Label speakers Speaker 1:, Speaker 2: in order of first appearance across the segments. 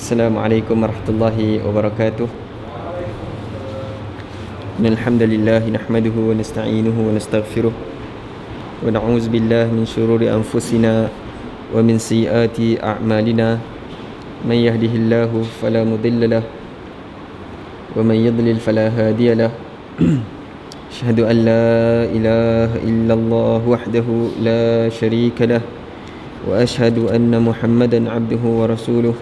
Speaker 1: Assalamualaikum warahmatullahi wabarakatuh. Alhamdulillah nahmaduhu wa nasta'inuhu wa nastaghfiruh wa na'udzu billahi min shururi anfusina wa min sayyiati a'malina. Man yahdihillahu fala mudilla lahu wa man yudlil fala hadiya lahu. Asyhadu an la ilaha illallah wahdahu la syarika lahu wa asyhadu anna Muhammadan 'abduhu wa rasuluh.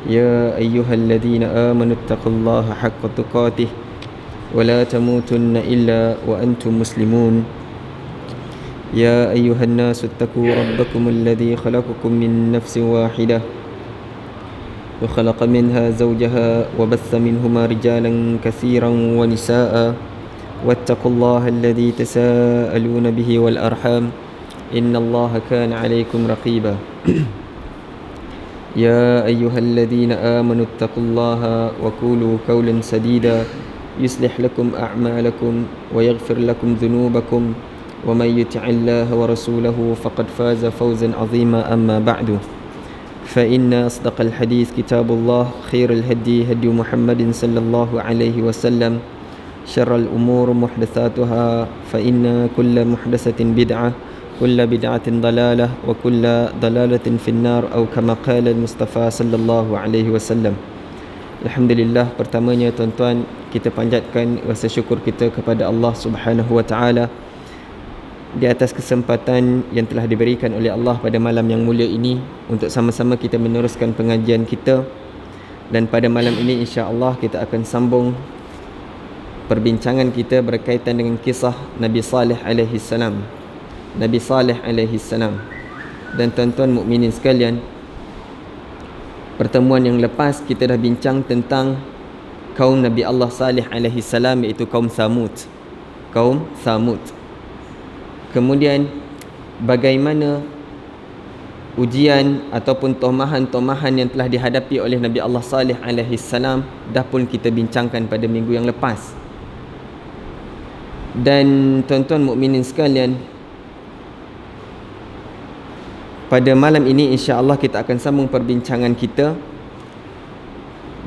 Speaker 1: يا أيها الذين آمنوا اتقوا الله حق تقاته ولا تموتن إلا وأنتم مسلمون. يا أيها الناس اتقوا ربكم الذي خلقكم من نفس واحدة وخلق منها زوجها وبث منهما رجالا كثيرا ونساء واتقوا الله الذي تساءلون به والأرحام إن الله كان عليكم رقيبا. يا أيها الذين آمنوا اتقوا الله وقولوا قولا سديدا يصلح لكم أعمالكم ويغفر لكم ذنوبكم ومن يطع الله ورسوله فقد فاز فوزا عظيما. أما بعد فإن أصدق الحديث كتاب الله، خير الهدي هدي محمد صلى الله عليه وسلم، شر الأمور محدثاتها فإن كل محدثة بدعة كل بدعة ضلالة وكل ضلالة في النار أو كما قال المصطفى صلى الله عليه وسلم. Alhamdulillah, pertamanya tuan-tuan, kita panjatkan rasa syukur kita kepada Allah Subhanahu wa taala di atas kesempatan yang telah diberikan oleh Allah pada malam yang mulia ini untuk sama-sama kita meneruskan pengajian kita. Dan pada malam ini insya-Allah kita akan sambung perbincangan kita berkaitan dengan kisah Nabi Saleh alaihi salam. Nabi Saleh alaihi salam. Dan tuan-tuan mukminin sekalian, pertemuan yang lepas kita dah bincang tentang kaum Nabi Allah Saleh alaihi salam, iaitu kaum Thamud. Kaum Thamud. Kemudian bagaimana ujian ataupun tomahan-tomahan yang telah dihadapi oleh Nabi Allah Saleh alaihi salam dah pun kita bincangkan pada minggu yang lepas. Dan tuan-tuan mukminin sekalian, pada malam ini insya-Allah kita akan sambung perbincangan kita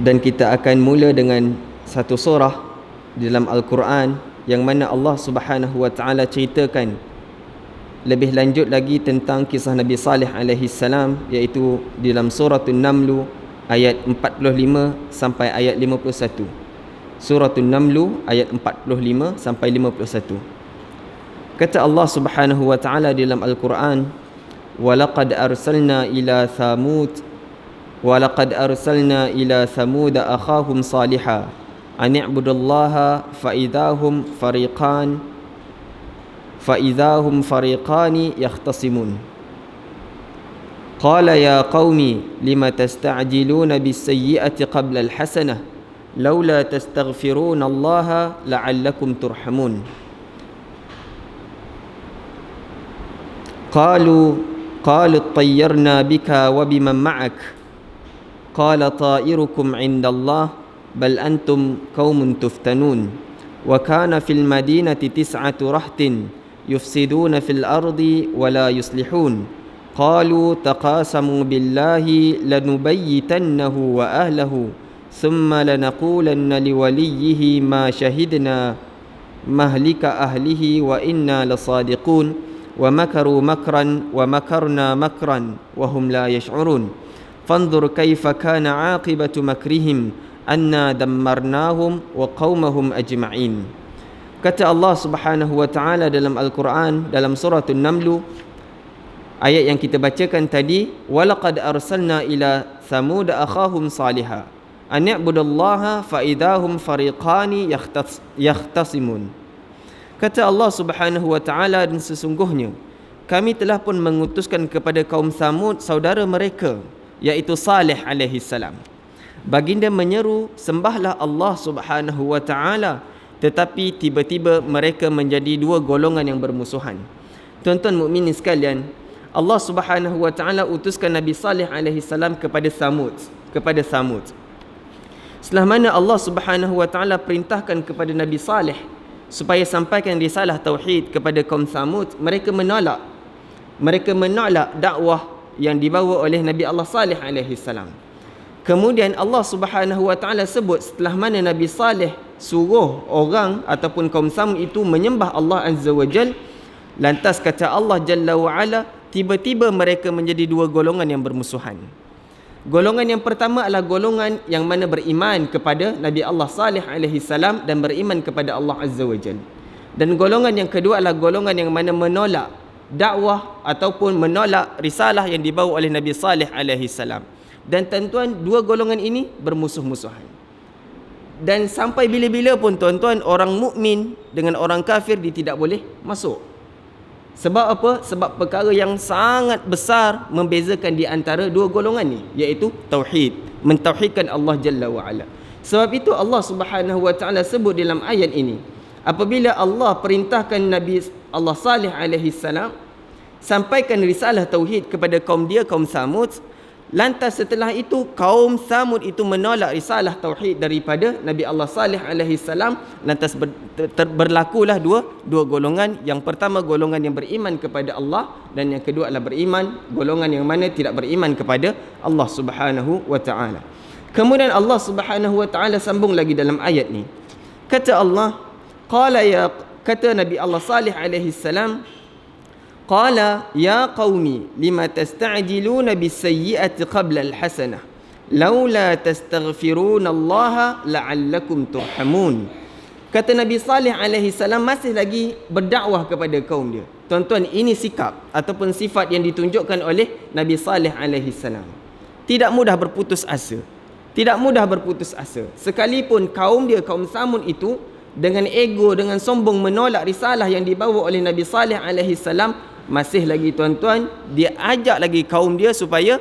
Speaker 1: dan kita akan mula dengan satu surah di dalam Al-Quran yang mana Allah Subhanahu wa taala ceritakan lebih lanjut lagi tentang kisah Nabi Saleh alaihi salam, iaitu di dalam suratul Naml ayat 45 sampai ayat 51. Suratul Naml ayat 45 sampai 51. Kata Allah Subhanahu wa taala di dalam Al-Quran, وَلَقَدْ أَرْسَلْنَا إِلَى ثَمُودَ أَخَاهُمْ صَالِحًا أَنِ اعْبُدُوا اللَّهَ فَإِذَا هُمْ فَرِيقَانِ يَخْتَصِمُونَ قَالَ يَا قَوْمِ لِمَ تَسْتَعْجِلُونَ بِالسَّيِّئَةِ قَبْلَ الْحَسَنَةِ لَوْلَا تَسْتَغْفِرُونَ اللَّهَ لَعَلَّكُمْ تُرْحَمُونَ قالوا اطيرنا بك وبمن معك قال طائركم عند الله بل أنتم قوم تفتنون وكان في المدينة 9 رهط يفسدون في الأرض ولا يصلحون قالوا تقاسموا بالله لنبيتنه وأهله ثم لنقولن لوليه ما شهدنا مهلك أهله وإنا لصادقون ومكروا مكرا ومكرنا مكرا وهم لا يشعرون فانظر كيف كان عاقبة مكرهم أنا دمرناهم وقومهم أجمعين. Kata Allah Subhanahu wa taala dalam Al-Quran, dalam suratul Naml ayat yang kita bacakan tadi, وَلَقَدْ أَرْسَلْنَا إِلَى ثَمُودَ أَخَاهُمْ صَالِحًا أَنِ اعْبُدُوا اللَّهَ فَإِذَا هُمْ فَرِيقَانِ يَخْتَصِمُونَ. Kata Allah Subhanahu wa taala, dan sesungguhnya kami telah pun mengutuskan kepada kaum Thamud saudara mereka, iaitu Saleh alaihi salam. Baginda menyeru sembahlah Allah Subhanahu wa taala, tetapi tiba-tiba mereka menjadi dua golongan yang bermusuhan. Tuan-tuan mukminin sekalian, Allah Subhanahu wa taala utuskan Nabi Saleh alaihi salam kepada Thamud. Setelah mana Allah Subhanahu wa taala perintahkan kepada Nabi Saleh supaya sampaikan risalah tauhid kepada kaum Thamud, mereka menolak dakwah yang dibawa oleh Nabi Allah Saleh alaihi salam. Kemudian Allah Subhanahu wa taala sebut setelah mana Nabi Saleh suruh orang ataupun kaum Samud itu menyembah Allah Azza wa Jal, lantas kata Allah Jalla wa Ala, tiba-tiba mereka menjadi dua golongan yang bermusuhan. Golongan yang pertama adalah golongan yang mana beriman kepada Nabi Allah Saleh alaihi salam dan beriman kepada Allah Azza wa Jal. Dan golongan yang kedua adalah golongan yang mana menolak dakwah ataupun menolak risalah yang dibawa oleh Nabi Saleh alaihi salam. Dan tuan-tuan, dua golongan ini bermusuh-musuhan. Dan sampai bila-bila pun tuan-tuan, orang mukmin dengan orang kafir dia tidak boleh masuk. Sebab apa? Sebab perkara yang sangat besar membezakan di antara dua golongan ni, iaitu tauhid, mentauhidkan Allah Jalla wa Ala. Sebab itu Allah Subhanahu wa taala sebut dalam ayat ini, apabila Allah perintahkan Nabi Allah Saleh alaihi salam sampaikan risalah tauhid kepada kaum dia, kaum Samud, lantas setelah itu kaum Samud itu menolak risalah tauhid daripada Nabi Allah Saleh alaihi salam, lantas berlakulah dua golongan. Yang pertama golongan yang beriman kepada Allah, dan yang kedua adalah golongan yang mana tidak beriman kepada Allah Subhanahu wa taala. Kemudian Allah Subhanahu wa taala sambung lagi dalam ayat ni. Kata Allah, kata Nabi Allah Saleh alaihi salam, qala ya qaumi lima tasta'jiluna bis-sayyi'ati qabla al-hasanah laula tastaghfiruna Allah la'allakum turhamun. Kata Nabi Saleh alaihi salam masih lagi berdakwah kepada kaum dia. Tuan-tuan, ini sikap ataupun sifat yang ditunjukkan oleh Nabi Saleh alaihi salam. Tidak mudah berputus asa. Tidak mudah berputus asa. Sekalipun kaum dia, kaum Samud itu dengan ego, dengan sombong menolak risalah yang dibawa oleh Nabi Saleh alaihi salam, masih lagi tuan-tuan, dia ajak lagi kaum dia supaya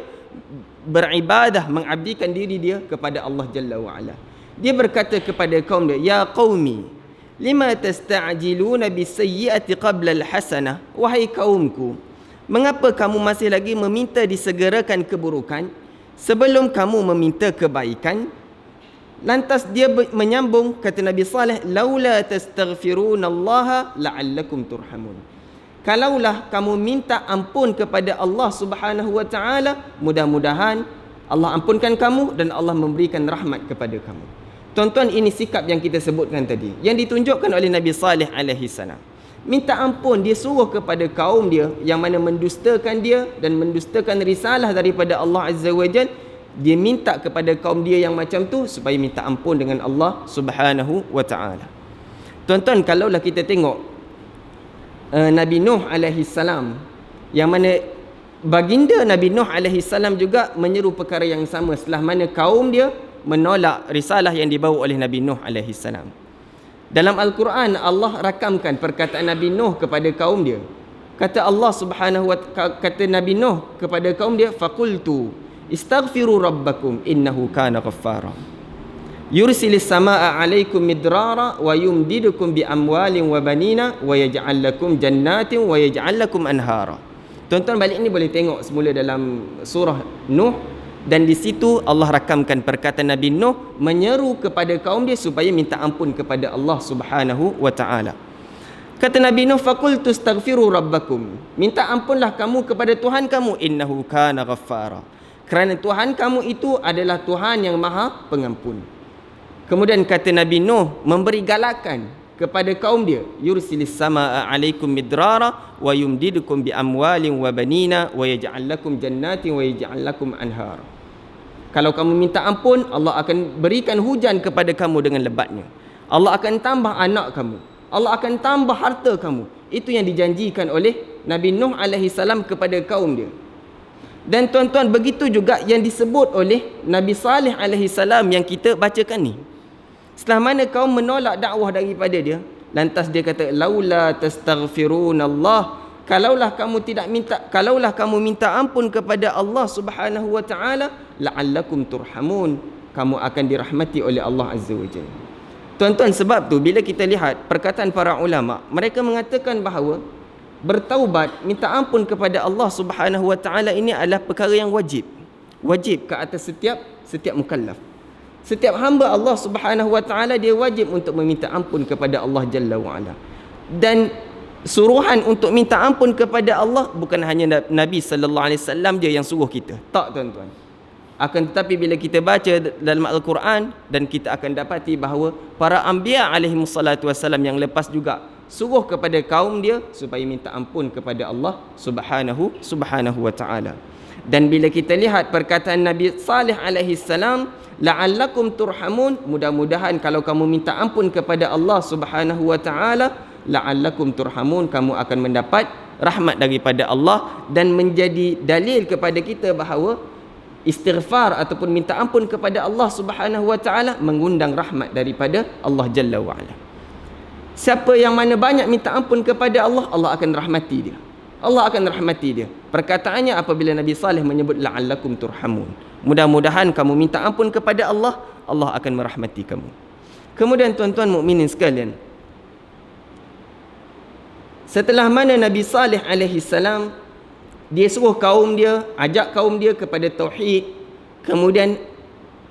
Speaker 1: beribadah, mengabdikan diri dia kepada Allah Jalla wa Ala. Dia berkata kepada kaum dia, ya qaumi lima tasta'jiluna bis-sayyi'ati qabla al-hasanah. Wahai kaumku, mengapa kamu masih lagi meminta disegerakan keburukan sebelum kamu meminta kebaikan? Lantas dia menyambung, kata Nabi Saleh, laula tastaghfirunallaha la'allakum turhamun. Kalaulah kamu minta ampun kepada Allah Subhanahu wa taala, mudah-mudahan Allah ampunkan kamu dan Allah memberikan rahmat kepada kamu. Tuan-tuan, ini sikap yang kita sebutkan tadi, yang ditunjukkan oleh Nabi Saleh alaihi salam. Minta ampun, dia suruh kepada kaum dia yang mana mendustakan dia dan mendustakan risalah daripada Allah Azza wa Jalla. Dia minta kepada kaum dia yang macam tu supaya minta ampun dengan Allah Subhanahu wa taala. Tuan-tuan, kalaulah kita tengok Nabi Nuh alaihi salam, yang mana baginda Nabi Nuh alaihi salam juga menyeru perkara yang sama setelah mana kaum dia menolak risalah yang dibawa oleh Nabi Nuh alaihi salam. Dalam Al-Quran Allah rakamkan perkataan Nabi Nuh kepada kaum dia. Kata Allah Subhanahu wa taala, kata Nabi Nuh kepada kaum dia, faqultu istaghfiru rabbakum innahu kana ghaffara yursilis samaa alaikum midrara wa yumdidukum bi amwalin wa banina wa yaj'al lakum jannatin wa yaj'al lakum anhara. Tuan-tuan, balik ni boleh tengok semula dalam surah Nuh, dan di situ Allah rakamkan perkataan Nabi Nuh menyeru kepada kaum dia supaya minta ampun kepada Allah Subhanahu wa taala. Kata Nabi Nuh, faqultu astaghfiru rabbakum, minta ampunlah kamu kepada Tuhan kamu, innahu kana ghaffara, kerana Tuhan kamu itu adalah Tuhan yang Maha Pengampun. Kemudian kata Nabi Nuh memberi galakan kepada kaum dia, yursilis samaa alaikum midrara wa yumdidukum bi amwalin wa banina wa yaj'al lakum jannatin wa yaj'al lakum anhar. Kalau kamu minta ampun, Allah akan berikan hujan kepada kamu dengan lebatnya. Allah akan tambah anak kamu. Allah akan tambah harta kamu. Itu yang dijanjikan oleh Nabi Nuh alaihi salam kepada kaum dia. Dan tuan-tuan, begitu juga yang disebut oleh Nabi Saleh alaihi salam yang kita bacakan ni. Setelah mana kaum menolak dakwah daripada dia, lantas dia kata, laula tastaghfirunallah, kalaulah kamu minta ampun kepada Allah Subhanahu wa taala, la'allakum turhamun, kamu akan dirahmati oleh Allah Azza wa Jalla. Tuan-tuan, sebab tu bila kita lihat perkataan para ulama, mereka mengatakan bahawa bertaubat, minta ampun kepada Allah Subhanahu wa taala ini adalah perkara yang wajib ke atas setiap mukallaf. Setiap hamba Allah Subhanahu wa taala dia wajib untuk meminta ampun kepada Allah Jalla wa Ala. Dan suruhan untuk minta ampun kepada Allah bukan hanya Nabi sallallahu alaihi wasallam dia yang suruh kita. Tak, tuan-tuan. Akan tetapi bila kita baca dalam Al-Quran, dan kita akan dapati bahawa para anbiya alaihimussalatu wassalam yang lepas juga suruh kepada kaum dia supaya minta ampun kepada Allah subhanahu wa ta'ala. Dan bila kita lihat perkataan Nabi Salih alaihi salam, la'allakum turhamun, mudah-mudahan kalau kamu minta ampun kepada Allah subhanahu wa ta'ala, la'allakum turhamun, kamu akan mendapat rahmat daripada Allah. Dan menjadi dalil kepada kita bahawa istighfar ataupun minta ampun kepada Allah subhanahu wa ta'ala mengundang rahmat daripada Allah Jalla wa'ala. Siapa yang mana banyak minta ampun kepada Allah, Allah akan rahmati dia. Allah akan rahmati dia. Perkataannya apabila Nabi Saleh menyebut la'allakum turhamun, mudah-mudahan kamu minta ampun kepada Allah, Allah akan merahmati kamu. Kemudian tuan-tuan mukminin sekalian, setelah mana Nabi Saleh alaihi salam dia suruh kaum dia, ajak kaum dia kepada tauhid, kemudian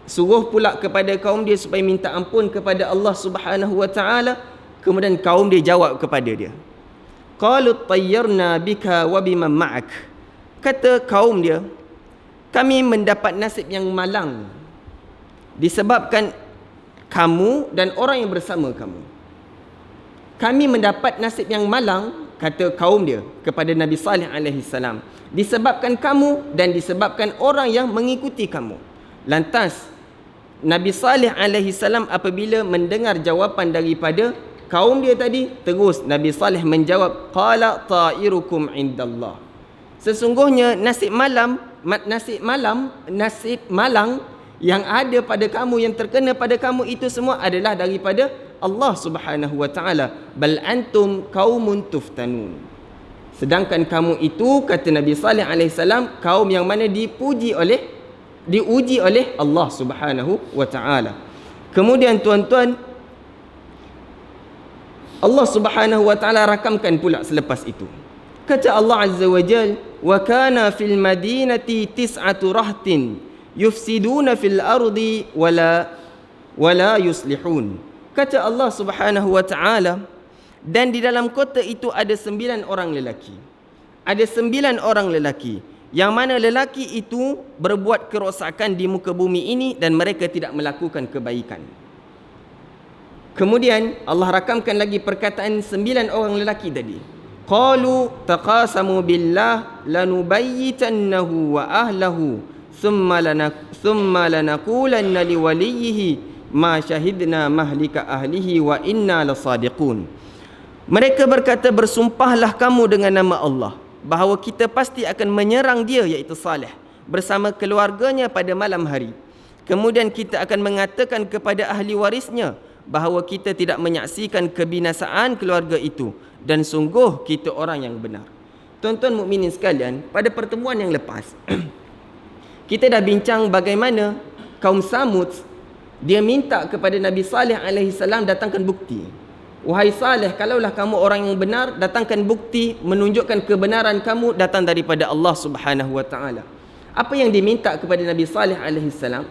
Speaker 1: suruh pula kepada kaum dia supaya minta ampun kepada Allah subhanahu wa ta'ala, kemudian kaum dia jawab kepada dia, qalu tayyarna bika wa biman ma'ak. Kata kaum dia, kami mendapat nasib yang malang disebabkan kamu dan orang yang bersama kamu. Kami mendapat nasib yang malang, kata kaum dia kepada Nabi Saleh alaihi salam, disebabkan kamu dan disebabkan orang yang mengikuti kamu. Lantas Nabi Saleh alaihi salam apabila mendengar jawapan daripada kaum dia tadi, terus Nabi Saleh menjawab, qala ta'irukum indallah. Sesungguhnya nasib malang yang ada pada kamu, yang terkena pada kamu itu semua adalah daripada Allah subhanahu wa ta'ala. Bal antum qaumun tuftanun. Sedangkan kamu itu, kata Nabi Saleh alaihi salam, kaum yang mana diuji oleh Allah subhanahu wa ta'ala. Kemudian tuan-tuan, Allah subhanahu wa ta'ala rakamkan pula selepas itu. Kata Allah azza wa jal, wa kana fil madinati tis'atu rahtin yufsiduna fil ardi wala yuslihun. Kata Allah subhanahu wa ta'ala, dan di dalam kota itu ada 9 orang lelaki. Ada 9 orang lelaki, yang mana lelaki itu berbuat kerosakan di muka bumi ini dan mereka tidak melakukan kebaikan. Kemudian Allah rakamkan lagi perkataan 9 orang lelaki tadi. Qalu taqasamu billah lanubayyitannahu wa ahlahu thumma lanaqulanna liwaliyhi ma syahidna mahlika ahlihi wa inna lasadiqun. Mereka berkata, bersumpahlah kamu dengan nama Allah bahawa kita pasti akan menyerang dia, iaitu Saleh, bersama keluarganya pada malam hari. Kemudian kita akan mengatakan kepada ahli warisnya bahawa kita tidak menyaksikan kebinasaan keluarga itu, dan sungguh kita orang yang benar. Tuan-tuan mukminin sekalian, pada pertemuan yang lepas kita dah bincang bagaimana kaum Samud dia minta kepada Nabi Saleh alaihi salam datangkan bukti. Wahai Saleh, kalaulah kamu orang yang benar, datangkan bukti menunjukkan kebenaran kamu datang daripada Allah subhanahu wa ta'ala. Apa yang diminta kepada Nabi Saleh alaihi salam?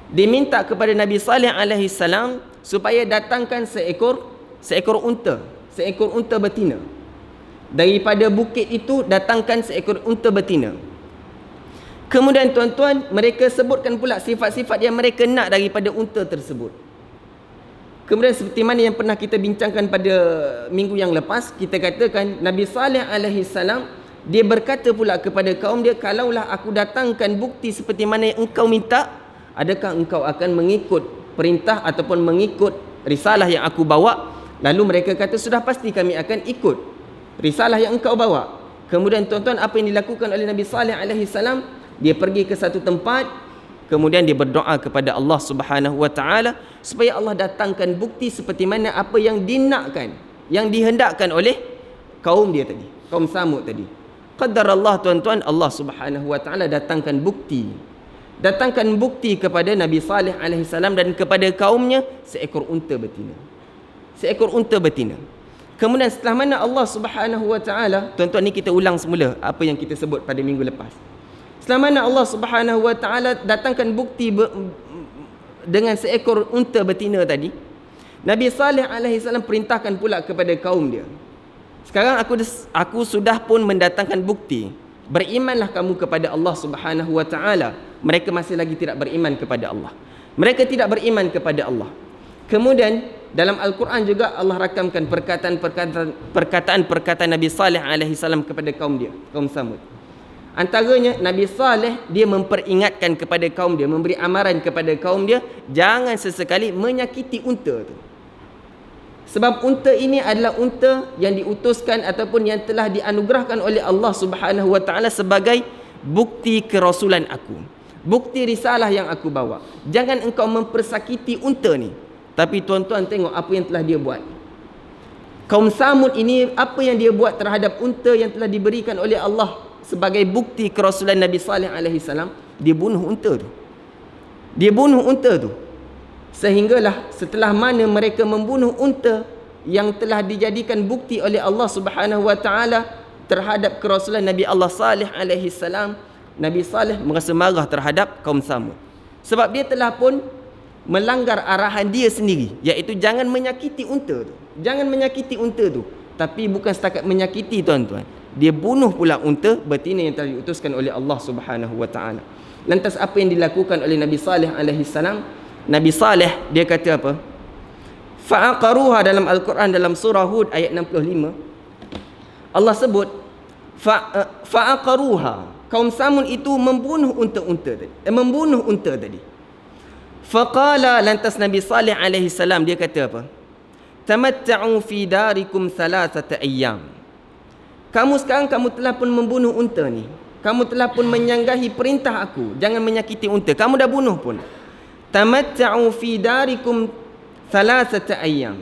Speaker 1: Diminta kepada Nabi Saleh alaihi salam supaya datangkan seekor unta betina. Daripada bukit itu datangkan seekor unta betina. Kemudian tuan-tuan, mereka sebutkan pula sifat-sifat yang mereka nak daripada unta tersebut. Kemudian seperti mana yang pernah kita bincangkan pada minggu yang lepas, kita katakan Nabi Saleh alaihi salam dia berkata pula kepada kaum dia, kalaulah aku datangkan bukti seperti mana yang engkau minta, adakah engkau akan mengikut perintah ataupun mengikut risalah yang aku bawa? Lalu mereka kata, sudah pasti kami akan ikut risalah yang engkau bawa. Kemudian tuan-tuan, apa yang dilakukan oleh Nabi Saleh alaihi salam? Dia pergi ke satu tempat, kemudian dia berdoa kepada Allah subhanahu wa ta'ala supaya Allah datangkan bukti seperti mana apa yang dinakkan, yang dihendakkan oleh kaum dia tadi, kaum Samud tadi. Qadarallah tuan-tuan, Allah subhanahu wa ta'ala datangkan bukti kepada Nabi Saleh alaihi salam dan kepada kaumnya seekor unta betina. Kemudian setelah mana Allah subhanahu wa ta'ala, tuan-tuan, ni kita ulang semula apa yang kita sebut pada minggu lepas. Setelah mana Allah subhanahu wa ta'ala datangkan bukti dengan seekor unta betina tadi, Nabi Saleh alaihi salam perintahkan pula kepada kaum dia, sekarang aku sudah pun mendatangkan bukti, berimanlah kamu kepada Allah subhanahu wa ta'ala, mereka masih lagi tidak beriman kepada Allah. Mereka tidak beriman kepada Allah. Kemudian dalam Al-Quran juga Allah rakamkan perkataan Nabi Saleh alaihi salam kepada kaum dia, kaum Samud. Antaranya Nabi Saleh dia memperingatkan kepada kaum dia, memberi amaran kepada kaum dia, jangan sesekali menyakiti unta tu. Sebab unta ini adalah unta yang diutuskan ataupun yang telah dianugerahkan oleh Allah Subhanahu wa taala sebagai bukti kerasulan aku, bukti risalah yang aku bawa. Jangan engkau mempersakiti unta ni. Tapi tuan-tuan tengok apa yang telah dia buat. Kaum Samud ini apa yang dia buat terhadap unta yang telah diberikan oleh Allah sebagai bukti kerasulan Nabi Saleh alaihi salam? Dia bunuh unta tu. Dia bunuh unta tu. Sehinggalah setelah mana mereka membunuh unta yang telah dijadikan bukti oleh Allah Subhanahu wa taala terhadap kerasulan Nabi Allah Saleh alaihi salam, Nabi Saleh merasa marah terhadap kaum Samud. Sebab dia telah pun melanggar arahan dia sendiri, iaitu jangan menyakiti unta tu. Jangan menyakiti unta tu. Tapi bukan setakat menyakiti tuan-tuan, dia bunuh pula unta betina yang telah diutuskan oleh Allah Subhanahu wa taala. Lantas apa yang dilakukan oleh Nabi Saleh alaihi salam? Nabi Saleh dia kata apa? Fa'aqaruha dalam Al-Quran dalam surah Hud ayat 65. Allah sebut fa'aqaruha. Kaum Samud itu membunuh unta-unta tadi. Membunuh unta tadi. Faqala, lantas Nabi Saleh alaihi salam dia kata apa? Tamatta'u fi darikum thalathata ayyam. Kamu sekarang kamu telah pun membunuh unta ni. Kamu telah pun menyanggahi perintah aku, jangan menyakiti unta. Kamu dah bunuh pun. Tamatta'u fi darikum thalathata ayyam.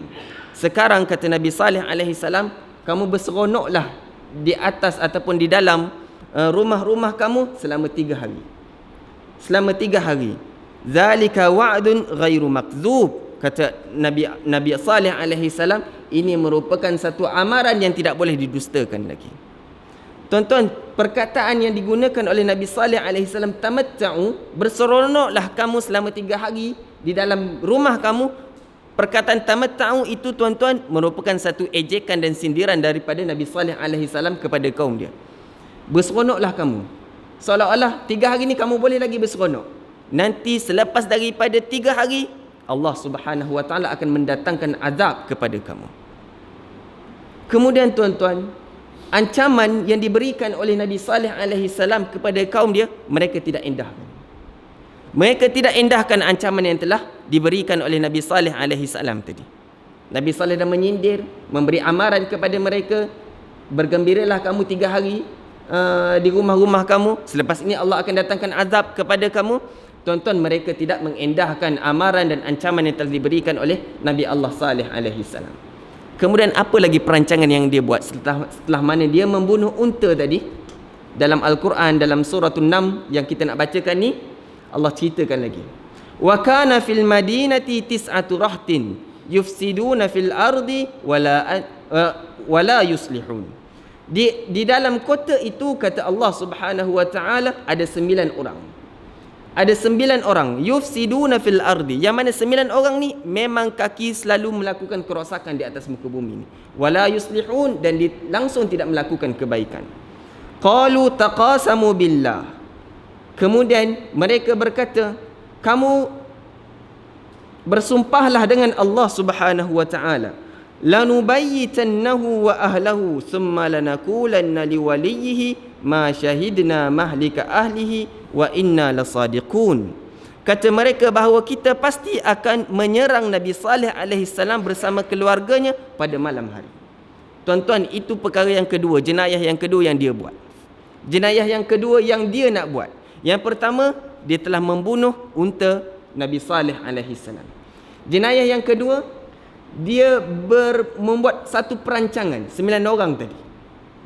Speaker 1: Sekarang kata Nabi Saleh alaihi salam, kamu berseronoklah di atas ataupun di dalam rumah-rumah kamu selama 3 hari. Selama 3 hari. Zalika wa'dun ghairu makdzub, kata Nabi Saleh alaihi salam, ini merupakan satu amaran yang tidak boleh didustakan lagi. Tuan-tuan, perkataan yang digunakan oleh Nabi Saleh alaihi salam, tamatta'u, berseronoklah kamu selama 3 hari di dalam rumah kamu. Perkataan tamatta'u itu tuan-tuan merupakan satu ejekan dan sindiran daripada Nabi Saleh alaihi salam kepada kaum dia. Berseronoklah kamu. Seolah-olah 3 hari ni kamu boleh lagi berseronok. Nanti selepas daripada 3 hari, Allah Subhanahu wa taala akan mendatangkan azab kepada kamu. Kemudian tuan-tuan, ancaman yang diberikan oleh Nabi Saleh alaihi salam kepada kaum dia, mereka tidak endahkan. Mereka tidak endahkan ancaman yang telah diberikan oleh Nabi Saleh alaihi salam tadi. Nabi Saleh dah menyindir, memberi amaran kepada mereka, bergembiralah kamu 3 hari di rumah-rumah kamu, selepas ini Allah akan datangkan azab kepada kamu. Tuan-tuan, mereka tidak mengendahkan amaran dan ancaman yang telah diberikan oleh Nabi Allah Saleh alaihi salam. Kemudian apa lagi perancangan yang dia buat setelah mana dia membunuh unta tadi? Dalam Al-Quran dalam surah An-Naml yang kita nak bacakan ni, Allah ceritakan lagi. Wa kana fil madinati tis'atu rahtin yufsiduna fil ardi wala yuslihun. Di dalam kota itu, kata Allah Subhanahu wa taala, ada 9 orang. Ada 9 orang yufsiduna fil ardi, yang mana 9 orang ni memang kaki selalu melakukan kerosakan di atas muka bumi ni. Wala yuslihun, dan langsung tidak melakukan kebaikan. Qalu taqasamu billah. Kemudian mereka berkata, kamu bersumpahlah dengan Allah Subhanahu wa taala, lanubayyitannahu wa ahlahu thumma lanaqulanna liwaliyhi ma syahidna mahlika ahlihi wa inna lasadiqun. Kata mereka bahawa kita pasti akan menyerang Nabi Saleh alaihi salam bersama keluarganya pada malam hari. Tuan-tuan, itu perkara yang kedua, jenayah yang kedua yang dia buat. Jenayah yang kedua yang dia nak buat. Yang pertama, dia telah membunuh unta Nabi Saleh alaihi salam. Jenayah yang kedua, dia membuat satu perancangan. 9 orang tadi,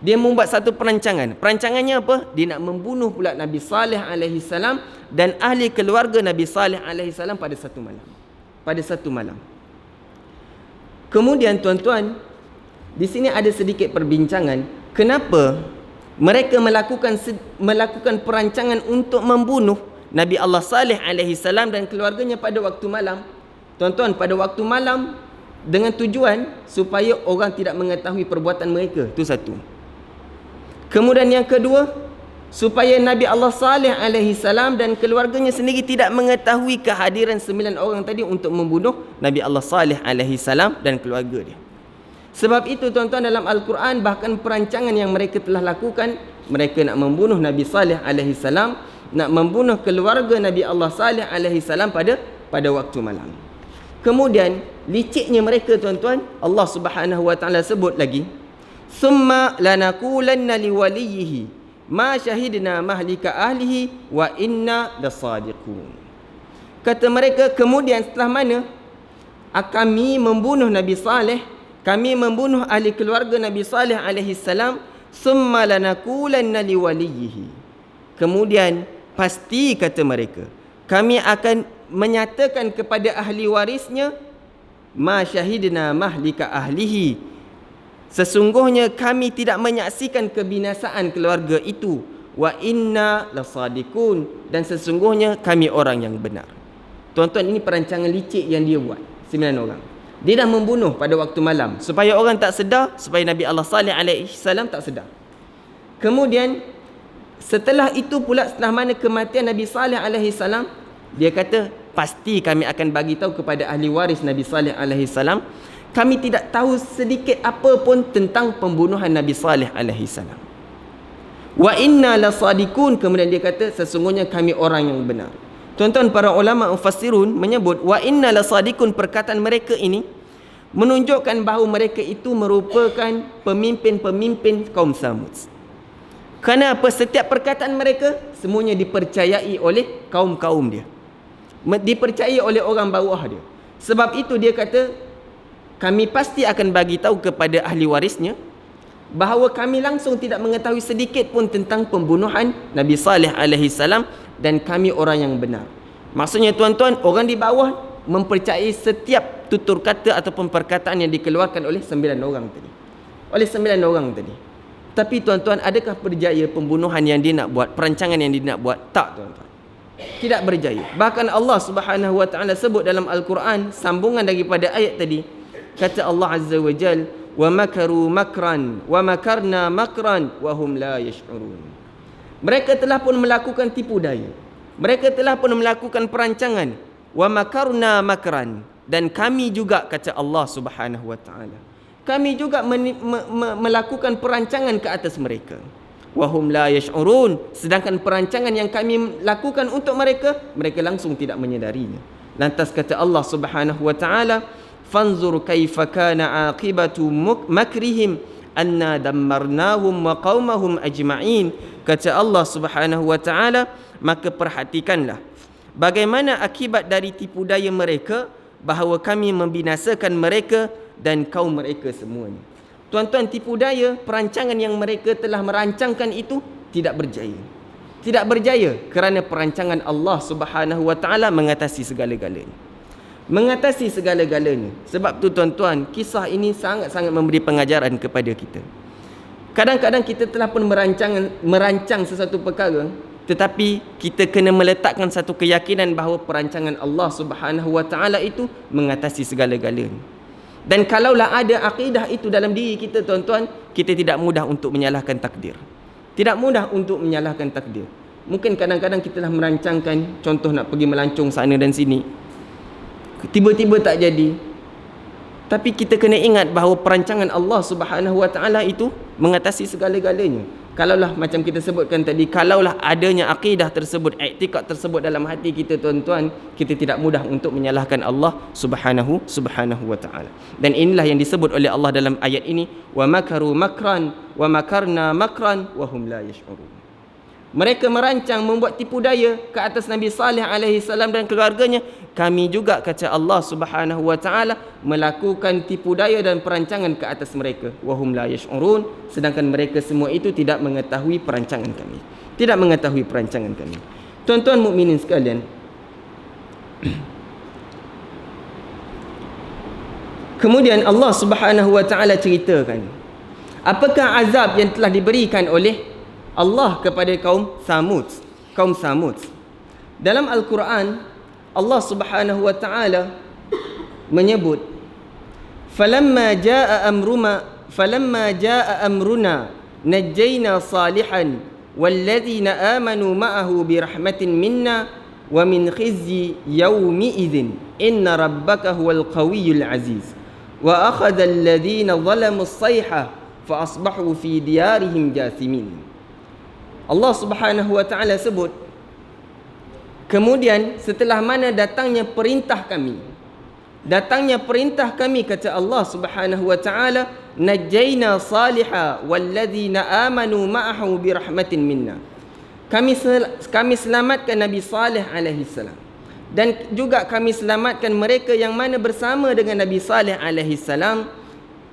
Speaker 1: dia membuat satu perancangan. Perancangannya apa? Dia nak membunuh pula Nabi Saleh alaihi salam dan ahli keluarga Nabi Saleh alaihi salam pada satu malam. Pada satu malam. Kemudian tuan-tuan, di sini ada sedikit perbincangan. Kenapa mereka melakukan perancangan untuk membunuh Nabi Allah Saleh alaihi salam dan keluarganya pada waktu malam? Tuan-tuan, pada waktu malam, dengan tujuan supaya orang tidak mengetahui perbuatan mereka. Itu satu. Kemudian yang kedua, supaya Nabi Allah Saleh alaihi salam dan keluarganya sendiri tidak mengetahui kehadiran 9 orang tadi untuk membunuh Nabi Allah Saleh alaihi salam dan keluarga dia. Sebab itu tuan-tuan, dalam Al-Quran bahkan perancangan yang mereka telah lakukan, mereka nak membunuh Nabi Saleh alaihi salam, nak membunuh keluarga Nabi Allah Saleh alaihi salam pada waktu malam. Kemudian liciknya mereka tuan-tuan, Allah Subhanahu wa taala sebut lagi, summa lanaqulanna liwaliyihi ma syahidna mahlika ahlihi wa inna lasadiqun. Kata mereka, kemudian setelah mana kami membunuh Nabi Saleh, kami membunuh ahli keluarga Nabi Saleh alaihi salam, summa lanaqulanna liwaliyihi, kemudian pasti kata mereka, kami akan menyatakan kepada ahli warisnya, ma syahidna mahlika ahlihi, sesungguhnya kami tidak menyaksikan kebinasaan keluarga itu, wa inna lasadiqun, dan sesungguhnya kami orang yang benar. Tuan-tuan, ini perancangan licik yang dia buat. 9 orang. Dia dah membunuh pada waktu malam supaya orang tak sedar, supaya Nabi Allah Saleh alaihi salam tak sedar. Kemudian setelah itu pula, setelah mana kematian Nabi Saleh alaihi salam, dia kata pasti kami akan bagi tahu kepada ahli waris Nabi Saleh alaihi salam, kami tidak tahu sedikit apa pun tentang pembunuhan Nabi Saleh alaihi salam. Wa inna lasadiqun, kemudian dia kata sesungguhnya kami orang yang benar. Tuan-tuan, para ulama mufassirun menyebut wa inna lasadiqun, perkataan mereka ini menunjukkan bahawa mereka itu merupakan pemimpin-pemimpin kaum Samud. Kerana apa? Setiap perkataan mereka semuanya dipercayai oleh kaum-kaum dia, dipercayai oleh orang bawah dia. Sebab itu dia kata, kami pasti akan bagi tahu kepada ahli warisnya bahawa kami langsung tidak mengetahui sedikit pun tentang pembunuhan Nabi Saleh alaihi salam, dan kami orang yang benar. Maksudnya tuan-tuan, orang di bawah mempercayai setiap tutur kata ataupun perkataan yang dikeluarkan oleh 9 orang tadi. Oleh 9 orang tadi. Tapi tuan-tuan, adakah berjaya pembunuhan yang dia nak buat, perancangan yang dia nak buat? Tak tuan-tuan. Tidak berjaya. Bahkan Allah Subhanahu wa taala sebut dalam Al-Quran, sambungan daripada ayat tadi, kata Allah Azza wa Jal, wa makaru makran wa makarna makran wa hum la yash'urun. Mereka telah pun melakukan tipu daya, mereka telah pun melakukan perancangan, wa makarna makran, dan kami juga, kata Allah Subhanahu wa taala, kami juga melakukan perancangan ke atas mereka. Wa hum la yash'urun, sedangkan perancangan yang kami lakukan untuk mereka, mereka langsung tidak menyedarinya. Lantas kata Allah Subhanahu wa taala, fanzur kaifa kana aqibatu makrihim anna dammarnahum wa qaumahum ajma'in. Kata Allah Subhanahu wa taala, maka perhatikanlah bagaimana akibat dari tipu daya mereka, bahawa kami membinasakan mereka dan kaum mereka semuanya. Tuan-tuan, tipu daya, perancangan yang mereka telah merancangkan itu tidak berjaya. Tidak berjaya kerana perancangan Allah Subhanahu wa taala mengatasi segala-galanya. Mengatasi segala-galanya. Sebab tu tuan-tuan, kisah ini sangat-sangat memberi pengajaran kepada kita. Kadang-kadang kita telah pun merancang sesuatu perkara, tetapi kita kena meletakkan satu keyakinan bahawa perancangan Allah Subhanahu wa taala itu mengatasi segala-galanya. Dan kalaulah ada akidah itu dalam diri kita tuan-tuan, kita tidak mudah untuk menyalahkan takdir. Tidak mudah untuk menyalahkan takdir. Mungkin kadang-kadang kita telah merancangkan, contoh nak pergi melancong sana dan sini, tiba-tiba tak jadi. Tapi kita kena ingat bahawa perancangan Allah Subhanahu wa taala itu mengatasi segala-galanya. Kalaulah macam kita sebutkan tadi, kalaulah adanya akidah tersebut, iktikad tersebut dalam hati kita tuan-tuan, kita tidak mudah untuk menyalahkan Allah Subhanahu wa taala. Dan inilah yang disebut oleh Allah dalam ayat ini, wa makaru makran wa makarna makran wa hum la yash'urun. Mereka merancang, membuat tipu daya ke atas Nabi Saleh alaihi salam dan keluarganya. Kami juga, kata Allah Subhanahu wa taala, melakukan tipu daya dan perancangan ke atas mereka. Wahum la yash'urun, sedangkan mereka semua itu tidak mengetahui perancangan kami. Tidak mengetahui perancangan kami. Tuan-tuan mukminin sekalian, kemudian Allah Subhanahu wa taala ceritakan apakah azab yang telah diberikan oleh Allah kepada kaum Samud. Dalam Al-Quran, Allah Subhanahu wa taala menyebut, falamma jaa amruna najjayna salihan walladzina amanu ma'ahu birahmatin minna wa min khizyi yawmi'idzin inna rabbaka huwal qawiyyul aziz wa akhadha alladhina zalamu as-sayha fa asbahu fi diyarihim jathimin. Allah Subhanahu wa taala sebut, kemudian setelah mana datangnya perintah kami, kata Allah Subhanahu wa taala, najjayna salihah walladzina amanu ma'ahu birahmatin minna. Kami selamatkan Nabi Saleh alaihi salam, dan juga kami selamatkan mereka yang mana bersama dengan Nabi Saleh alaihi salam,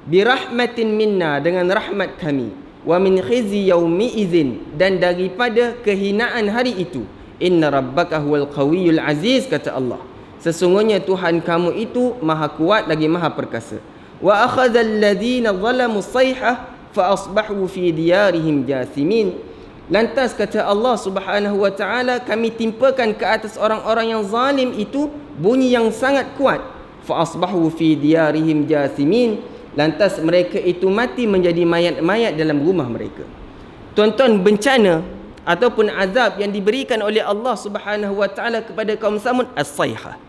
Speaker 1: birahmatin minna, dengan rahmat kami, wa min khizyi yaumi idzin, dan daripada kehinaan hari itu, inna rabbaka huwal qawiyyul aziz, kata Allah, sesungguhnya Tuhan kamu itu maha kuat lagi maha perkasa. Wa akhadhal ladzina zalamu sayhah fa asbahu fi diyarihim jathimin. Lantas kata Allah Subhanahu wa taala, kami timpakan ke atas orang-orang yang zalim itu bunyi yang sangat kuat. Fa asbahu fi diyarihim jathimin. Lantas mereka itu mati menjadi mayat-mayat dalam rumah mereka. Tuan-tuan, bencana ataupun azab yang diberikan oleh Allah Subhanahu wa taala kepada kaum Samud, as-sayhah.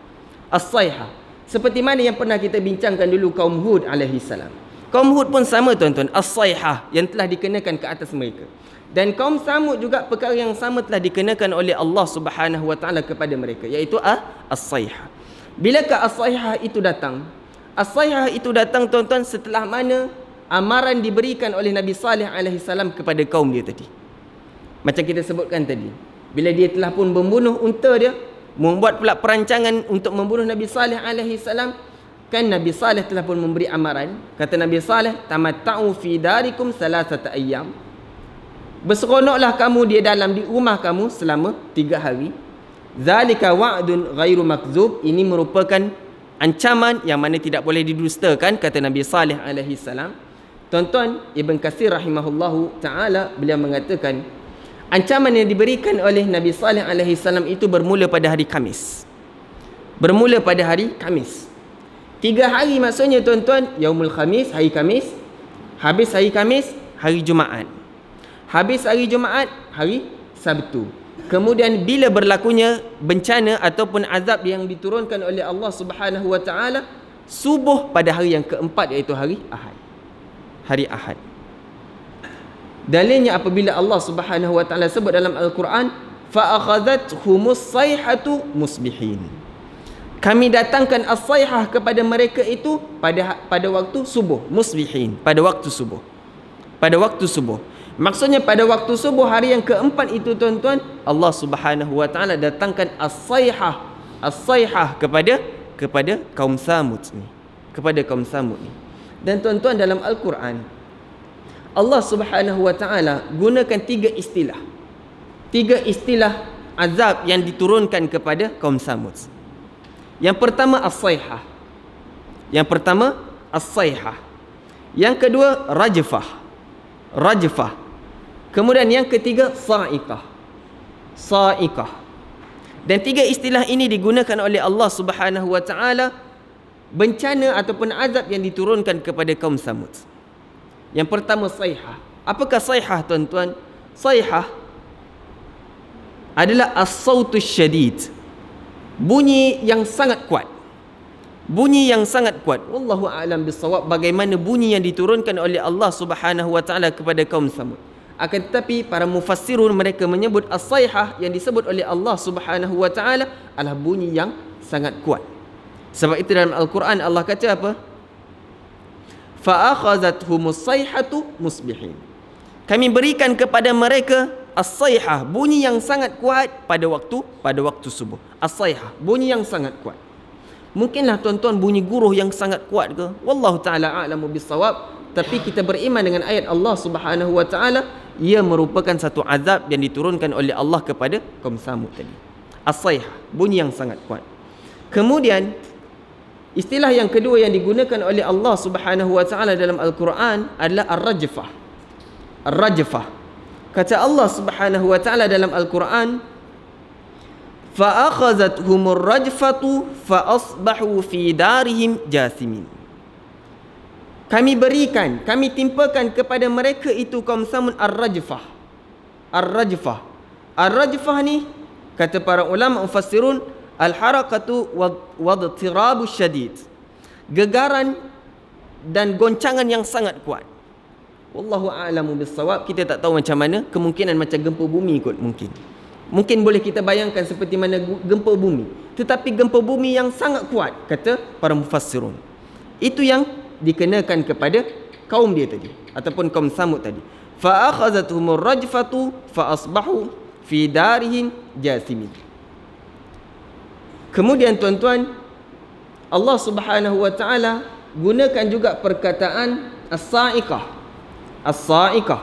Speaker 1: As-sayhah. Seperti mana yang pernah kita bincangkan dulu kaum Hud alaihi salam. Kaum Hud pun sama tuan-tuan, as-sayhah yang telah dikenakan ke atas mereka. Dan kaum Samud juga perkara yang sama telah dikenakan oleh Allah Subhanahu wa taala kepada mereka, iaitu as-sayhah. Bilakah as-sayhah itu datang? As-sayhah itu datang tuan-tuan setelah mana amaran diberikan oleh Nabi Saleh alaihi salam kepada kaum dia tadi. Macam kita sebutkan tadi, bila dia telah pun membunuh unta dia, membuat pula perancangan untuk membunuh Nabi Saleh alaihi salam, kan Nabi Saleh telah pun memberi amaran. Kata Nabi Saleh, tamatta'u fi darikum salasata ayyam. Berseronoklah kamu di rumah kamu selama 3 hari. Zalika wa'dun ghairu makzub. Ini merupakan ancaman yang mana tidak boleh didustakan, kata Nabi Saleh alaihi salam. Tuan-tuan, Ibn Katsir rahimahullahu taala, beliau mengatakan ancaman yang diberikan oleh Nabi Saleh alaihi salam itu bermula pada hari Khamis. 3 hari maksudnya tuan-tuan, yaumul Khamis, hari Khamis. Habis hari Khamis, hari Jumaat. Habis hari Jumaat, hari Sabtu. Kemudian bila berlakunya bencana ataupun azab yang diturunkan oleh Allah Subhanahu wa taala, subuh pada hari yang keempat, iaitu hari Ahad. Hari Ahad. Dalilnya apabila Allah Subhanahu wa taala sebut dalam Al-Quran, fa akhadhathumus sayhatu musbihin. Kami datangkan as-sayhah kepada mereka itu pada waktu subuh, musbihin, pada waktu subuh. Maksudnya pada waktu subuh hari yang keempat itu tuan-tuan, Allah Subhanahu wa taala datangkan as-sayhah kepada kaum Samud ni. Dan tuan-tuan, dalam Al-Quran Allah Subhanahu wa taala gunakan 3 istilah. 3 istilah azab yang diturunkan kepada kaum Samud. Yang pertama as-sayhah. Yang kedua rajfah. Kemudian yang ketiga sa'iqah. Dan 3 istilah ini digunakan oleh Allah Subhanahu wa taala bencana ataupun azab yang diturunkan kepada kaum Samud. Yang pertama sayhah. Apakah sayhah tuan-tuan? Sayhah adalah as-sautus syadid. Bunyi yang sangat kuat. Wallahu a'lam bissawab bagaimana bunyi yang diturunkan oleh Allah Subhanahu wa taala kepada kaum Samud. Akan tetapi para mufassirun mereka menyebut as-sayhah yang disebut oleh Allah Subhanahu wa taala adalah bunyi yang sangat kuat. Sebab itu dalam Al-Quran Allah kata apa? Fa akhadhathumus sayhatu musbihin. Kami berikan kepada mereka as-sayhah, bunyi yang sangat kuat pada waktu subuh. As-sayhah, bunyi yang sangat kuat. Mungkinlah tuan-tuan bunyi guruh yang sangat kuat ke? Wallahu taala a'lamu bissawab. Tapi kita beriman dengan ayat Allah Subhanahu wa taala, ia merupakan satu azab yang diturunkan oleh Allah kepada kaum Samud tadi. As-sayhah, bunyi yang sangat kuat. Kemudian istilah yang kedua yang digunakan oleh Allah Subhanahu wa taala dalam Al-Quran adalah ar-rajfah. Kata Allah Subhanahu wa taala dalam Al-Quran, fa akhadhathumur rajfatu fa asbahu fi darihim jathimin. Kami timpakan kepada mereka itu kaum Samud ar-rajfah. ar-rajfah. Ar-rajfah ni kata para ulama mufassirun al-harakatu wadtirabu syadid. Gegaran dan goncangan yang sangat kuat. Wallahu a'lamu bissawab. Kita tak tahu macam mana, kemungkinan macam gempa bumi kot mungkin. Mungkin boleh kita bayangkan seperti mana gempa bumi, tetapi gempa bumi yang sangat kuat kata para mufassirun. Itu yang dikenakan kepada kaum dia tadi ataupun kaum Samud tadi. Fa akhadhatuhumur rajfatu fa asbahu fi darihim jathimin. Kemudian tuan-tuan, Allah Subhanahu wa taala gunakan juga perkataan as-sa'iqah. As-sa'iqah.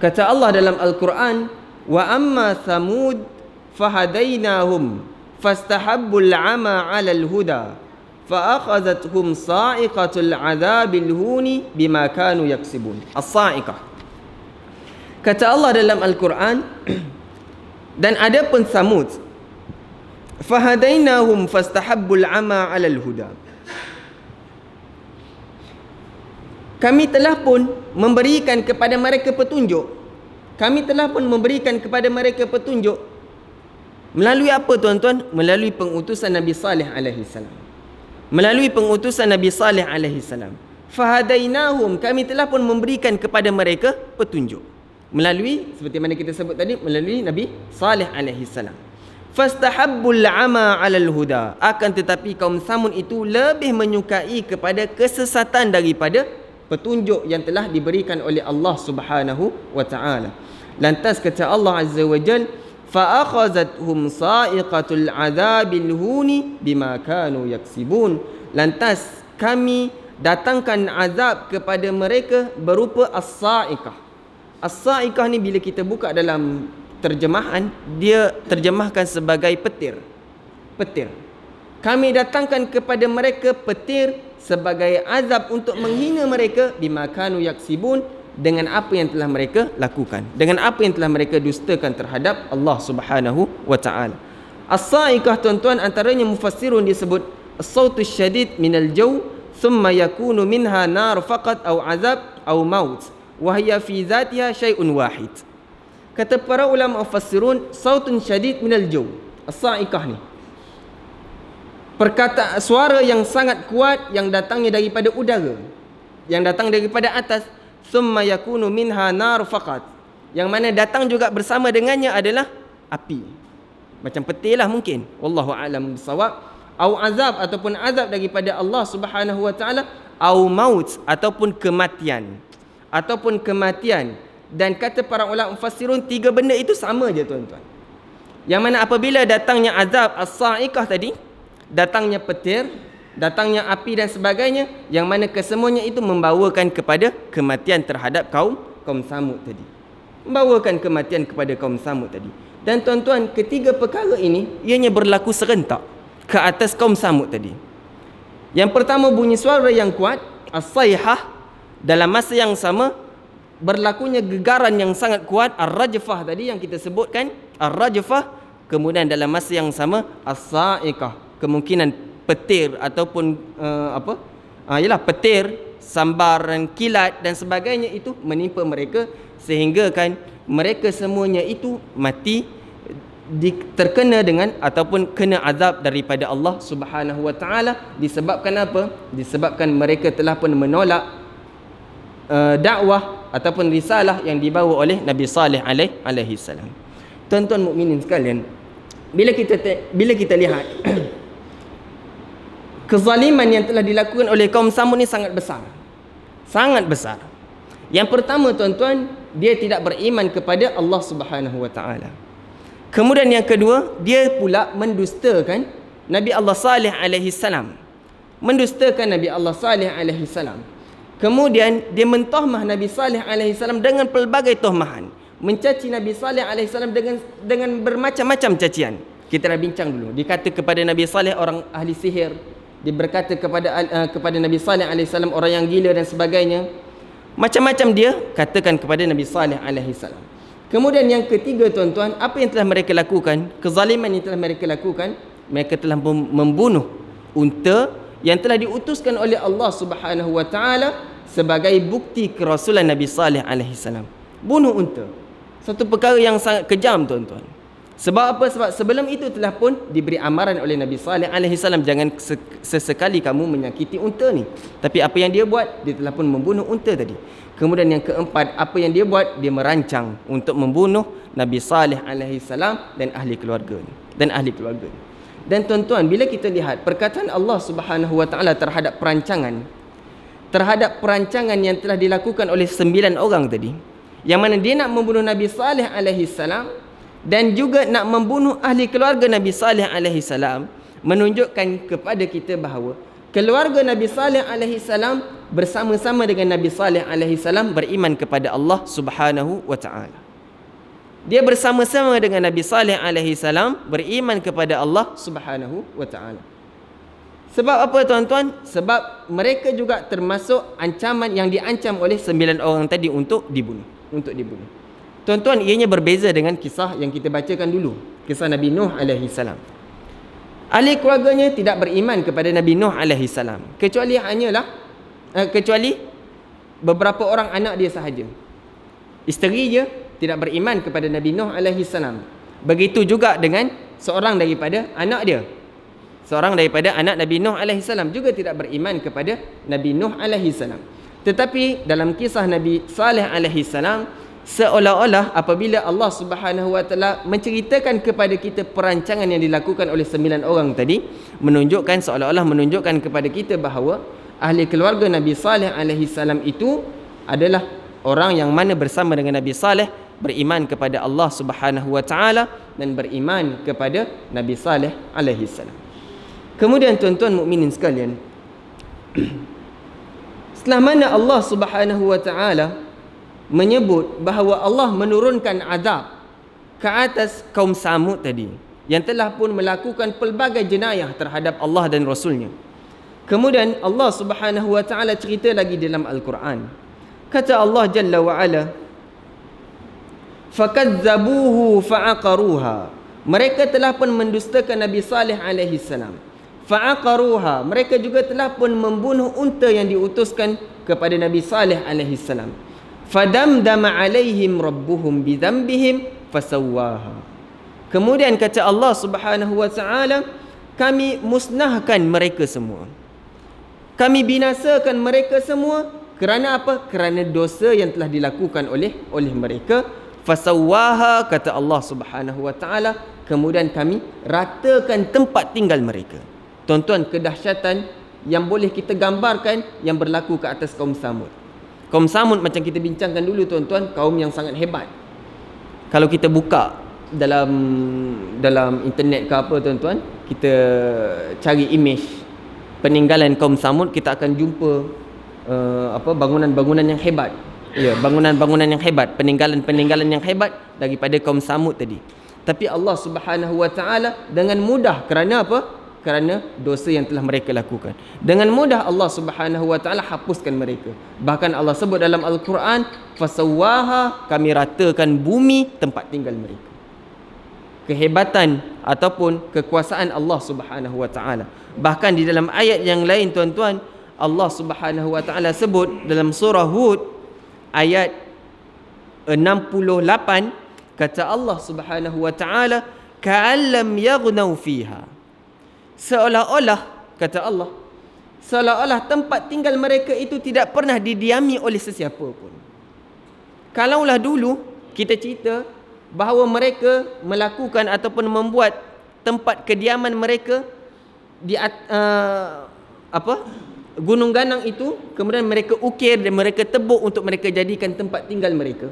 Speaker 1: Kata Allah dalam Al-Quran, wa amma thamud fahadainahum fastahabbul 'ama 'alal huda fa akhadhathum sa'iqatul 'adzabil huni bima kanu yaksibun. As-sa'iqah. Kata Allah dalam Al-Quran, dan adapun Thamud, fahadainahum fastahabbul 'ama 'alal huda. Kami telah pun memberikan kepada mereka petunjuk. Kami telah pun memberikan kepada mereka petunjuk. Melalui apa tuan-tuan? Melalui pengutusan Nabi Saleh alaihi salam. Melalui pengutusan Nabi Saleh alaihi salam. Fahadainahum, kami telah pun memberikan kepada mereka petunjuk. Melalui, seperti mana kita sebut tadi, melalui Nabi Saleh alaihi salam. Fastahabbul 'ama 'alal huda. Akan tetapi kaum Samud itu lebih menyukai kepada kesesatan daripada petunjuk yang telah diberikan oleh Allah Subhanahu wa taala. Lantas kata Allah Azza wa Jal, fa akhazathum sa'iqatul 'adzabil huni bima kanu yaksibun. Lantas kami datangkan azab kepada mereka berupa as-sa'iqah. As-sa'iqah ni bila kita buka dalam terjemahan, dia terjemahkan sebagai petir. Petir. Kami datangkan kepada mereka petir sebagai azab untuk menghina mereka bima kanu yaksibun, dengan apa yang telah mereka lakukan, dengan apa yang telah mereka dustakan terhadap Allah Subhanahu wa taala. As-sa'iqah tuan-tuan, antaranya mufassirun disebut as-sautus syadid minal jaw thumma yakunu minha nar faqat aw azab aw maut wa hiya fi dhatiha syai'un wahid. Kata para ulama mufassirun, sautun syadid minal jaw, as-sa'iqah ni perkataan suara yang sangat kuat yang datangnya daripada udara, yang datang daripada atas. Thumma yakunu minha nar faqat, yang mana datang juga bersama dengannya adalah api, macam petir lah mungkin, wallahu a'lam bissawab. Au azab, ataupun azab daripada Allah Subhanahu wa taala. Au maut, ataupun kematian. Ataupun kematian. Dan kata para ulama mufassirun, tiga benda itu sama je tuan-tuan. Yang mana apabila datangnya azab as-sa'iqah tadi, datangnya petir, datangnya api dan sebagainya, yang mana kesemuanya itu membawakan kepada kematian terhadap kaum Samud tadi. Membawakan kematian kepada kaum Samud tadi. Dan tuan-tuan, ketiga perkara ini ianya berlaku serentak ke atas kaum Samud tadi. Yang pertama, bunyi suara yang kuat, as-sayhah. Dalam masa yang sama, berlakunya gegaran yang sangat kuat, ar-rajfah tadi yang kita sebutkan, ar-rajfah. Kemudian dalam masa yang sama, as-sa'iqah. Kemungkinan petir ataupun ialah petir, sambaran kilat dan sebagainya itu menimpa mereka, sehingga kan mereka semuanya itu mati, terkena dengan ataupun kena azab daripada Allah Subhanahu wa taala. Disebabkan apa? Disebabkan mereka telah pun menolak dakwah ataupun risalah yang dibawa oleh Nabi Saleh alaihi salam. Tuan-tuan mukminin sekalian, bila kita lihat kezaliman yang telah dilakukan oleh kaum Samud ni sangat besar. Sangat besar. Yang pertama tuan-tuan, dia tidak beriman kepada Allah Subhanahu wa taala. Kemudian yang kedua, dia pula mendustakan Nabi Allah Saleh alaihi salam. Mendustakan Nabi Allah Saleh alaihi salam. Kemudian dia mentahmah Nabi Saleh alaihi salam dengan pelbagai tuhmahan. Mencaci Nabi Saleh alaihi salam dengan bermacam-macam cacian. Kita dah bincang dulu. Dikata kepada Nabi Saleh orang ahli sihir. Dia berkata kepada Nabi Saleh alaihi salam orang yang gila dan sebagainya. Macam-macam dia katakan kepada Nabi Saleh alaihi salam. Kemudian yang ketiga tuan-tuan, apa yang telah mereka lakukan? Kezaliman yang telah mereka lakukan, mereka telah membunuh unta yang telah diutuskan oleh Allah Subhanahu wa taala sebagai bukti kerasulan Nabi Saleh alaihi salam. Bunuh unta. Satu perkara yang sangat kejam, tuan-tuan. Sebab apa? Sebab sebelum itu telah pun diberi amaran oleh Nabi Saleh alaihi salam, jangan sesekali kamu menyakiti unta ni. Tapi apa yang dia buat? Dia telah pun membunuh unta tadi. Kemudian yang keempat, apa yang dia buat? Dia merancang untuk membunuh Nabi Saleh alaihi salam dan ahli keluarga ni. Dan tuan-tuan, bila kita lihat perkataan Allah Subhanahu wa taala terhadap perancangan yang telah dilakukan oleh 9 orang tadi, yang mana dia nak membunuh Nabi Saleh alaihi salam dan juga nak membunuh ahli keluarga Nabi Saleh alaihi salam, menunjukkan kepada kita bahawa keluarga Nabi Saleh alaihi salam bersama-sama dengan Nabi Saleh alaihi salam beriman kepada Allah Subhanahu wa taala. Dia bersama-sama dengan Nabi Saleh alaihi salam beriman kepada Allah Subhanahu wa taala. Sebab apa, tuan-tuan? Sebab mereka juga termasuk ancaman yang diancam oleh 9 orang tadi untuk dibunuh. Tuan-tuan, ianya berbeza dengan kisah yang kita bacakan dulu, kisah Nabi Nuh alaihi salam. Ahli keluarganya tidak beriman kepada Nabi Nuh alaihi salam, kecuali beberapa orang anak dia sahaja. Isteri dia tidak beriman kepada Nabi Nuh alaihi salam. Begitu juga dengan seorang daripada anak Nabi Nuh alaihi salam juga tidak beriman kepada Nabi Nuh alaihi salam. Tetapi dalam kisah Nabi Saleh alaihi salam, seolah-olah apabila Allah Subhanahu wa taala menceritakan kepada kita perancangan yang dilakukan oleh 9 orang tadi, seolah-olah menunjukkan kepada kita bahawa ahli keluarga Nabi Saleh alaihi salam itu adalah orang yang mana bersama dengan Nabi Saleh beriman kepada Allah Subhanahu wa taala dan beriman kepada Nabi Saleh alaihi salam. Kemudian tuan-tuan mukminin sekalian, setelah mana Allah Subhanahu wa taala menyebut bahawa Allah menurunkan azab ke atas kaum Samud tadi, yang telah pun melakukan pelbagai jenayah terhadap Allah dan Rasulnya. Kemudian Allah Subhanahu wa taala cerita lagi dalam Al-Quran. Kata Allah Jalla wa Ala, fakazzabuhu fa'aqaruha. Mereka telah pun mendustakan Nabi Saleh alaihi salam. Fa'aqaruha, mereka juga telah pun membunuh unta yang diutuskan kepada Nabi Saleh alaihi salam. Fadamdama alaihim rabbuhum bidzambihim fasawwaha. Kemudian kata Allah Subhanahu wa taala, kami musnahkan mereka semua. Kami binasakan mereka semua kerana apa? Kerana dosa yang telah dilakukan oleh mereka. Fasawwaha, kata Allah Subhanahu wa taala, kemudian kami ratakan tempat tinggal mereka. Tuan-tuan, kedahsyatan yang boleh kita gambarkan yang berlaku ke atas kaum Samud. Kaum Samud macam kita bincangkan dulu, tuan-tuan, kaum yang sangat hebat. Kalau kita buka dalam internet ke apa, tuan-tuan, kita cari image peninggalan kaum Samud, kita akan jumpa bangunan-bangunan yang hebat. Ya, bangunan-bangunan yang hebat, peninggalan-peninggalan yang hebat daripada kaum Samud tadi. Tapi Allah Subhanahu wa taala dengan mudah, kerana apa? Kerana dosa yang telah mereka lakukan, dengan mudah Allah Subhanahu wa taala hapuskan mereka. Bahkan Allah sebut dalam Al-Quran, fasawwaha, kami ratakan bumi tempat tinggal mereka. Kehebatan ataupun kekuasaan Allah Subhanahu wa taala. Bahkan di dalam ayat yang lain, tuan-tuan, Allah Subhanahu wa taala sebut dalam surah Hud ayat 68, kata Allah Subhanahu wa taala, ka'allam yaghnau fiha. Seolah-olah, kata Allah, seolah-olah tempat tinggal mereka itu tidak pernah didiami oleh sesiapa pun. Kalaulah dulu kita cerita bahawa mereka melakukan ataupun membuat tempat kediaman mereka di gunung ganang itu, kemudian mereka ukir dan mereka tebuk untuk mereka jadikan tempat tinggal mereka.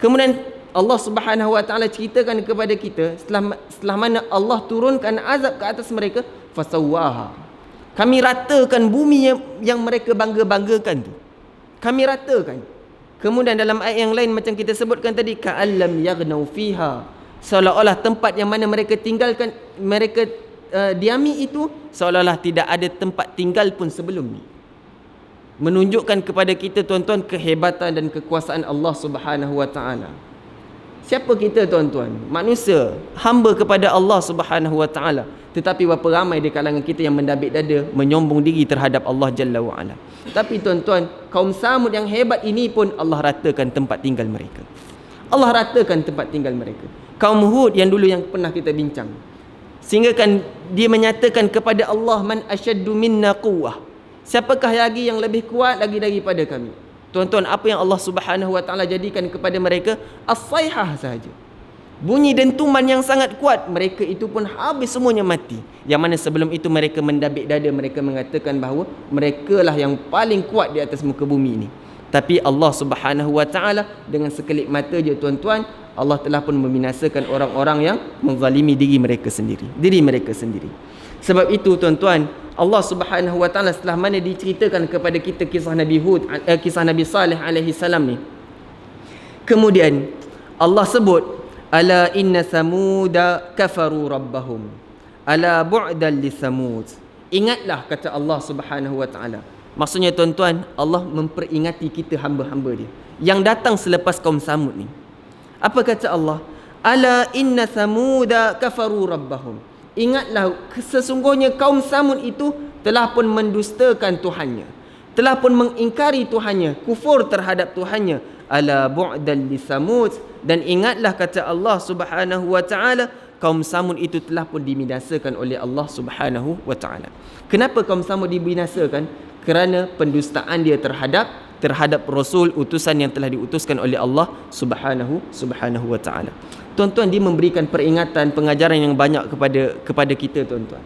Speaker 1: Kemudian Allah Subhanahu wa taala ceritakan kepada kita setelah mana Allah turunkan azab ke atas mereka, fasawwaha. Kami ratakan bumi yang mereka bangga-banggakan tu. Kami ratakan. Kemudian dalam ayat yang lain macam kita sebutkan tadi, ka'allam yaghnau fiha. Seolah-olah tempat yang mana mereka tinggalkan, mereka diami itu, seolah-olah tidak ada tempat tinggal pun sebelum ni. Menunjukkan kepada kita, tuan-tuan, kehebatan dan kekuasaan Allah Subhanahu wa taala. Siapa kita, tuan-tuan? Manusia, hamba kepada Allah Subhanahu wa taala. Tetapi berapa ramai di kalangan kita yang mendabik dada, menyombong diri terhadap Allah Jalla wa Ala. Tapi tuan-tuan, kaum Samud yang hebat ini pun Allah ratakan tempat tinggal mereka. Allah ratakan tempat tinggal mereka. Kaum Hud yang dulu yang pernah kita bincang, sehingga kan dia menyatakan kepada Allah, man asyaddu minna quwwah, siapakah lagi yang lebih kuat lagi daripada kami? Tuan-tuan, apa yang Allah Subhanahu wa taala jadikan kepada mereka? As-sayhah sahaja, bunyi dentuman yang sangat kuat, mereka itu pun habis semuanya mati. Yang mana sebelum itu mereka mendabik dada, mereka mengatakan bahawa mereka lah yang paling kuat di atas muka bumi ini. Tapi Allah Subhanahu wa taala dengan sekelip mata je tuan-tuan, Allah telah pun membinasakan orang-orang yang menzalimi diri mereka sendiri. Sebab itu tuan-tuan, Allah Subhanahu wa taala setelah mana diceritakan kepada kita kisah Nabi Hud, kisah Nabi Saleh alaihi salam ni, kemudian Allah sebut, ala inna samuda kafaru rabbahum ala bu'dan li samud. Ingatlah, kata Allah Subhanahu wa taala. Maksudnya tuan-tuan, Allah memperingati kita hamba-hamba dia yang datang selepas kaum Samud ni. Apa kata Allah? Ala inna samuda kafaru rabbahum. Ingatlah, sesungguhnya kaum Samud itu telah pun mendustakan Tuhannya, telah pun mengingkari Tuhannya, kufur terhadap Tuhannya. Ala bu'dan li samud. Dan ingatlah, kata Allah Subhanahu wa taala, kaum Samud itu telah pun dibinasakan oleh Allah Subhanahu wa taala. Kenapa kaum Samud dibinasakan? Kerana pendustaan dia terhadap rasul, utusan yang telah diutuskan oleh Allah Subhanahu wa taala. Tuan-tuan, dia memberikan peringatan, pengajaran yang banyak kepada kita tuan-tuan.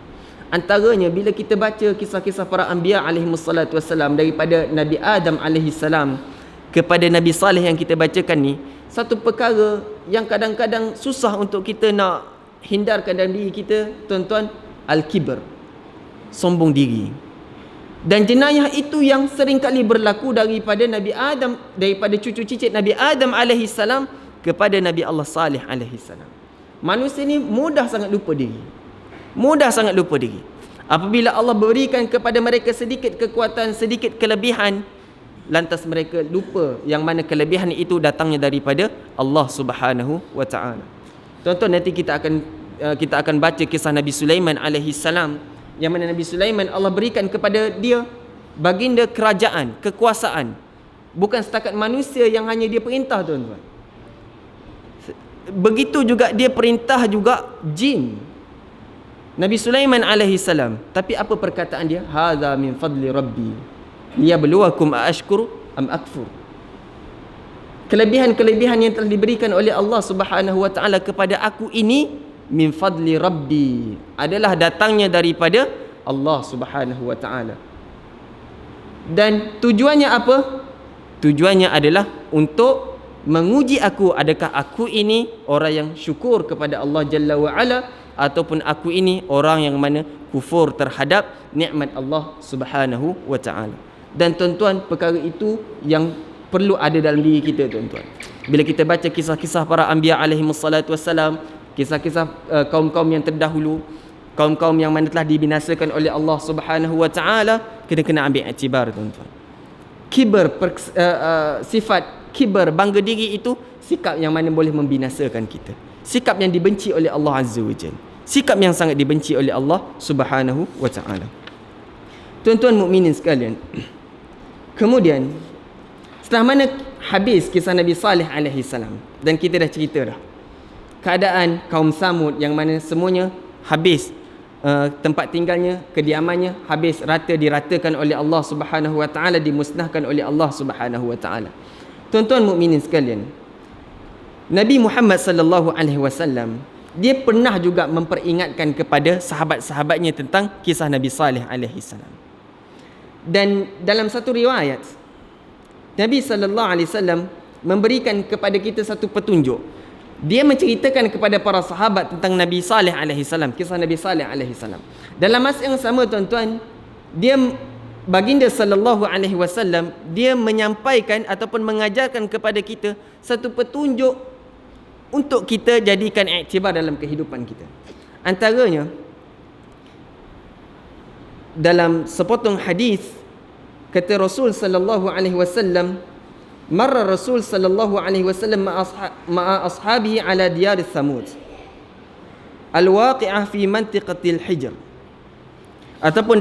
Speaker 1: Antaranya bila kita baca kisah-kisah para anbiya alaihi wassalatu wassalam, daripada Nabi Adam alaihi salam kepada Nabi Saleh yang kita bacakan ni, satu perkara yang kadang-kadang susah untuk kita nak hindarkan dalam diri kita tuan-tuan, al-kibr, sombong diri. Dan jenayah itu yang sering kali berlaku daripada Nabi Adam, daripada cucu cicit Nabi Adam alaihi salam kepada Nabi Allah Saleh alaihi salam. Manusia ni mudah sangat lupa diri. Apabila Allah berikan kepada mereka sedikit kekuatan, sedikit kelebihan, lantas mereka lupa yang mana kelebihan itu datangnya daripada Allah Subhanahu wa taala. Tuan-tuan, nanti kita akan baca kisah Nabi Sulaiman alaihi salam, yang mana Nabi Sulaiman Allah berikan kepada dia baginda kerajaan, kekuasaan. Bukan setakat manusia yang hanya dia perintah tuan-tuan. Begitu juga dia perintah juga jin. Nabi Sulaiman alaihi salam. Tapi apa perkataan dia? Hadza min fadli rabbi liyabluwakum aashkuru am akfur. Kelebihan-kelebihan yang telah diberikan oleh Allah Subhanahu wa taala kepada aku ini, min fadli rabbi, adalah datangnya daripada Allah Subhanahu wa taala. Dan tujuannya apa? Tujuannya adalah untuk menguji aku, adakah aku ini orang yang syukur kepada Allah Jalla wa Ala, ataupun aku ini orang yang mana kufur terhadap nikmat Allah Subhanahu wa taala. Dan tuan-tuan, perkara itu yang perlu ada dalam diri kita tuan-tuan. Bila kita baca kisah-kisah para anbiya alaihi wassalatu wassalam, kisah-kisah kaum-kaum yang terdahulu, kaum-kaum yang mana telah dibinasakan oleh Allah Subhanahu wa taala, kena ambil iktibar tuan-tuan. Kibar, sifat kibar, bangga diri, itu sikap yang mana boleh membinasakan kita. Sikap yang dibenci oleh Allah Azza wa Jalla. Sikap yang sangat dibenci oleh Allah Subhanahu wa taala. Tuan-tuan mukminin sekalian, kemudian setelah mana habis kisah Nabi Saleh alaihi salam, dan kita dah cerita dah keadaan kaum Samud yang mana semuanya habis, tempat tinggalnya, kediamannya habis, diratakan oleh Allah Subhanahu wa taala, dimusnahkan oleh Allah Subhanahu wa taala. Tuan-tuan mukminin sekalian, Nabi Muhammad sallallahu alaihi wasallam dia pernah juga memperingatkan kepada sahabat-sahabatnya tentang kisah Nabi Saleh alaihi salam. Dan dalam satu riwayat, Nabi sallallahu alaihi wasallam memberikan kepada kita satu petunjuk. Dia menceritakan kepada para sahabat tentang Nabi Saleh alaihi salam, kisah Nabi Saleh alaihi salam. Dalam masa yang sama tuan-tuan, baginda sallallahu alaihi wasallam dia menyampaikan ataupun mengajarkan kepada kita satu petunjuk untuk kita jadikan iktibar dalam kehidupan kita. Antaranya dalam sepotong hadis, kata Rasul sallallahu alaihi wasallam, marra Rasul sallallahu alaihi wasallam ma'a ashabihi ala diyar Thamud al-waqi'ah fi mantiqatil Hijr. Ataupun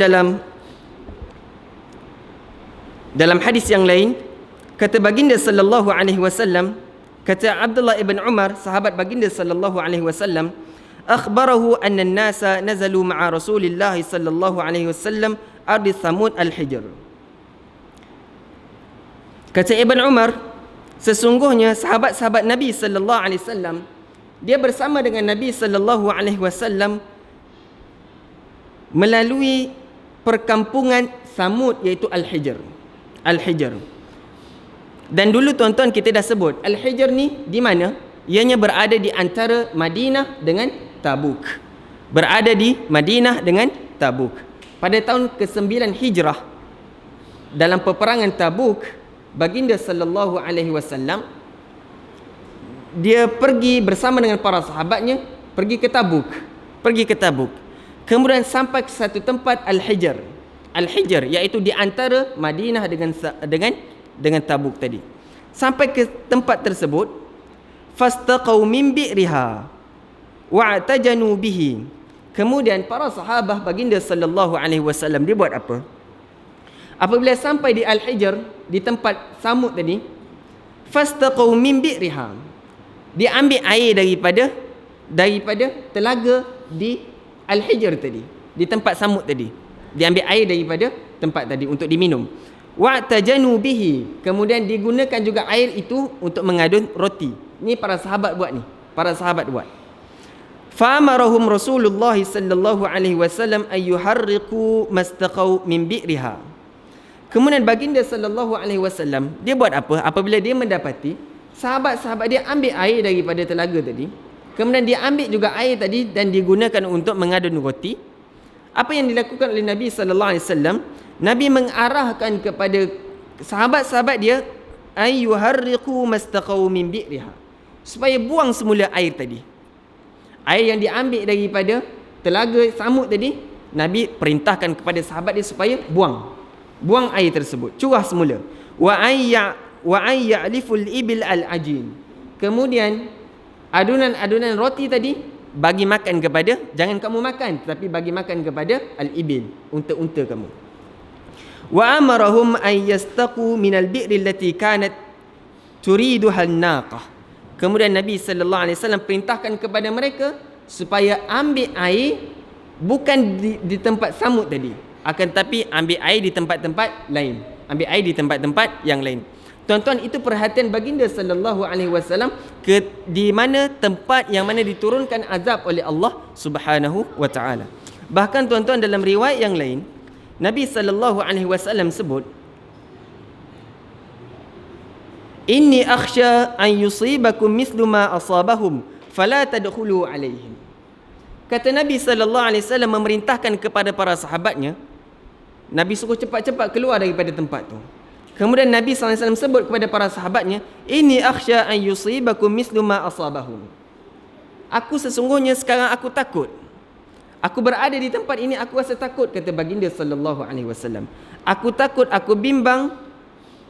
Speaker 1: dalam hadis yang lain, kata baginda sallallahu alaihi wasallam, Kata Abdullah ibn Umar, sahabat baginda sallallahu alaihi wasallam, akhbarahu anna an-nasa nazalu ma'a Rasulillah sallallahu alaihi wasallam ardi Thamud al-Hijr. Kata Ibn Umar, sesungguhnya sahabat-sahabat Nabi sallallahu alaihi wasallam dia bersama dengan Nabi sallallahu alaihi wasallam melalui perkampungan Thamud, iaitu Al-Hijr. Al-Hijr. Dan dulu tuan-tuan kita dah sebut Al-Hijr ni di mana? Ianya berada di antara Madinah dengan Tabuk. Berada di Madinah dengan Tabuk. Pada tahun ke-9 Hijrah, dalam peperangan Tabuk, baginda sallallahu alaihi wasallam dia pergi bersama dengan para sahabatnya pergi ke Tabuk. Pergi ke Tabuk. Kemudian sampai ke satu tempat Al-Hijr. Al-Hijr iaitu di antara Madinah dengan Tabuk tadi. Sampai ke tempat tersebut, fastaqau min bi'riha wa'tajanu bihi. Kemudian para sahabat baginda sallallahu alaihi wasallam dia buat apa? Apabila sampai di Al-Hijr, di tempat Samud tadi, fastaqau min bi'riha. Dia ambil air daripada telaga di Al-Hijr tadi, di tempat Samud tadi. Dia ambil air daripada tempat tadi untuk diminum. Wa'tajanu bihi. Kemudian digunakan juga air itu untuk mengadun roti. Ni para sahabat buat ni. Para sahabat buat. Fa'amarahum Rasulullah sallallahu alaihi wasallam ay yuharriqu mastaqau min bi'riha. Kemudian baginda sallallahu alaihi wasallam dia buat apa? Apabila dia mendapati sahabat-sahabat dia ambil air daripada telaga tadi, kemudian dia ambil juga air tadi dan digunakan untuk mengadun roti. Apa yang dilakukan oleh Nabi sallallahu alaihi wasallam? Nabi mengarahkan kepada sahabat-sahabat dia ayyuharriqu mastaqau min bi'riha, supaya buang semula air tadi. Air yang diambil daripada telaga Samud tadi, Nabi perintahkan kepada sahabat dia supaya buang air tersebut, curah semula. Wa ayya'liful ibil al-ajin. Kemudian adunan roti tadi bagi makan kepada, jangan kamu makan, tetapi bagi makan kepada al-ibil, unta-unta kamu. Wa amarahum an yastaqu min al-bi'ri allati kanat turiduha an-naqah. Kemudian Nabi sallallahu alaihi wasallam perintahkan kepada mereka supaya ambil air bukan di tempat Samud tadi, akan tapi ambil air di tempat-tempat lain. Ambil air di tempat-tempat yang lain. Tuan-tuan, itu perhatian baginda sallallahu alaihi wasallam di mana tempat yang mana diturunkan azab oleh Allah Subhanahu wa taala. Bahkan tuan-tuan, dalam riwayat yang lain Nabi sallallahu alaihi wasallam sebut, inni akhsha an yusibakum mislu ma asabahum fala tadkhulu alaihim. Kata Nabi sallallahu alaihi wasallam memerintahkan kepada para sahabatnya, Nabi suruh cepat-cepat keluar daripada tempat tu. Kemudian Nabi sallallahu alaihi wasallam sebut kepada para sahabatnya, inni akhsha an yusibakum mislu ma asabahum. Aku sesungguhnya sekarang aku takut. Aku berada di tempat ini, aku rasa takut, kata baginda sallallahu alaihi wasallam. Aku takut, aku bimbang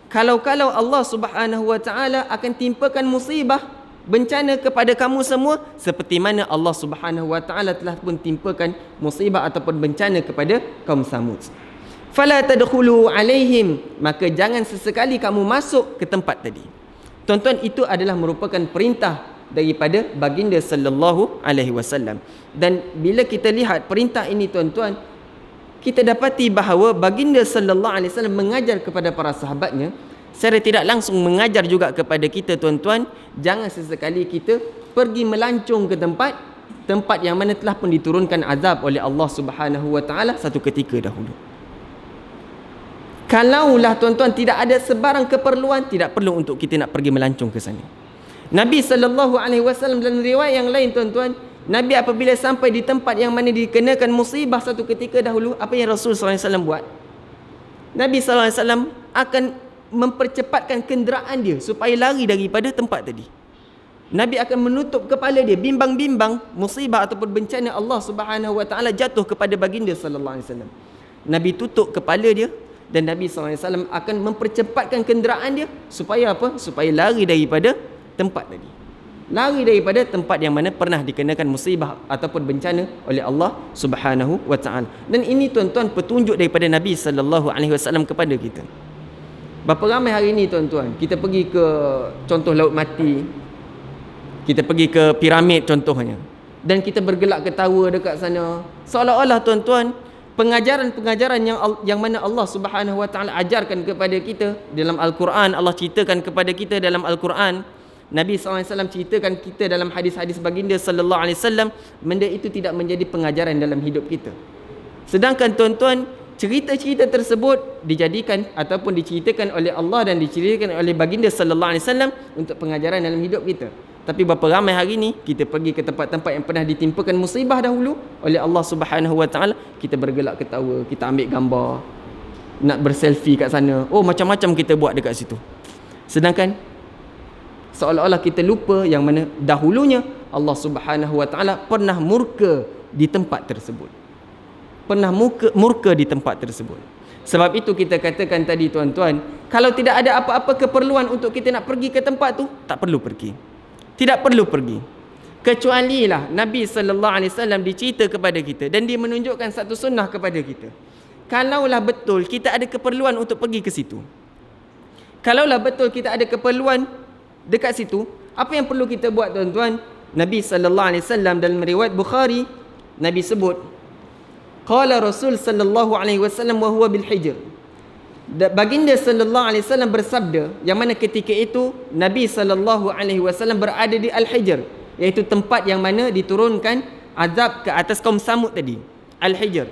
Speaker 1: kalau Allah Subhanahu wa taala akan timpakan musibah, bencana kepada kamu semua seperti mana Allah Subhanahu wa taala telah pun timpakan musibah ataupun bencana kepada kaum Samud. Fala tadkhulu alaihim, maka jangan sesekali kamu masuk ke tempat tadi. Tuan-tuan, itu adalah merupakan perintah daripada baginda sallallahu alaihi wasallam. Dan bila kita lihat perintah ini tuan-tuan, kita dapati bahawa baginda sallallahu alaihi wasallam mengajar kepada para sahabatnya, secara tidak langsung mengajar juga kepada kita tuan-tuan, jangan sesekali kita pergi melancong ke tempat yang mana telah pun diturunkan azab oleh Allah Subhanahu wa taala satu ketika dahulu. Kalaulah tuan-tuan tidak ada sebarang keperluan, tidak perlu untuk kita nak pergi melancong ke sana. Nabi sallallahu alaihi wasallam dalam riwayat yang lain tuan-tuan, Nabi apabila sampai di tempat yang mana dikenakan musibah satu ketika dahulu, apa yang Rasul sallallahu alaihi wasallam buat? Nabi sallallahu alaihi wasallam akan mempercepatkan kenderaan dia supaya lari daripada tempat tadi. Nabi akan menutup kepala dia, bimbang-bimbang musibah ataupun bencana Allah Subhanahu wa taala jatuh kepada baginda sallallahu alaihi wasallam. Nabi tutup kepala dia dan Nabi sallallahu alaihi wasallam akan mempercepatkan kenderaan dia supaya apa? Supaya lari daripada tempat tadi. Lari daripada tempat yang mana pernah dikenakan musibah ataupun bencana oleh Allah Subhanahu wa taala. Dan ini tuan-tuan petunjuk daripada Nabi sallallahu alaihi wasallam kepada kita. Berapa ramai hari ini tuan-tuan kita pergi ke contoh Laut Mati, Kita pergi ke piramid contohnya, dan kita bergelak ketawa dekat sana, seolah-olah tuan-tuan, pengajaran-pengajaran yang mana Allah Subhanahu Wa Taala ajarkan kepada kita dalam Al-Quran, Allah ceritakan kepada kita dalam Al-Quran, Nabi SAW ceritakan kita dalam hadis-hadis baginda sallallahu alaihi wasallam, benda itu tidak menjadi pengajaran dalam hidup kita. Sedangkan tuan-tuan, cerita-cerita tersebut dijadikan ataupun diceritakan oleh Allah dan diceritakan oleh baginda sallallahu alaihi wasallam untuk pengajaran dalam hidup kita. Tapi berapa ramai hari ni kita pergi ke tempat-tempat yang pernah ditimpakan musibah dahulu oleh Allah Subhanahu Wa Taala, kita bergelak ketawa, kita ambil gambar, nak berselfie kat sana. Oh, macam-macam kita buat dekat situ. Sedangkan seolah-olah kita lupa yang mana dahulunya Allah Subhanahu Wa Taala pernah murka di tempat tersebut. Pernah murka di tempat tersebut. Sebab itu kita katakan tadi tuan-tuan, kalau tidak ada apa-apa keperluan untuk kita nak pergi ke tempat tu, tak perlu pergi. Tidak perlu pergi. Kecualilah Nabi sallallahu alaihi wasallam dicerita kepada kita dan dia menunjukkan satu sunnah kepada kita. Kalaulah betul kita ada keperluan untuk pergi ke situ. Kalaulah betul kita ada keperluan dekat situ, apa yang perlu kita buat tuan-tuan? Nabi sallallahu alaihi wasallam dalam riwayat Bukhari, Nabi sebut, qala Rasul sallallahu alaihi wasallam wa huwa bil Hijr. Baginda sallallahu alaihi wasallam bersabda, yang mana ketika itu Nabi sallallahu alaihi wasallam berada di Al-Hijr, iaitu tempat yang mana diturunkan azab ke atas kaum Samud tadi. Al-Hijr.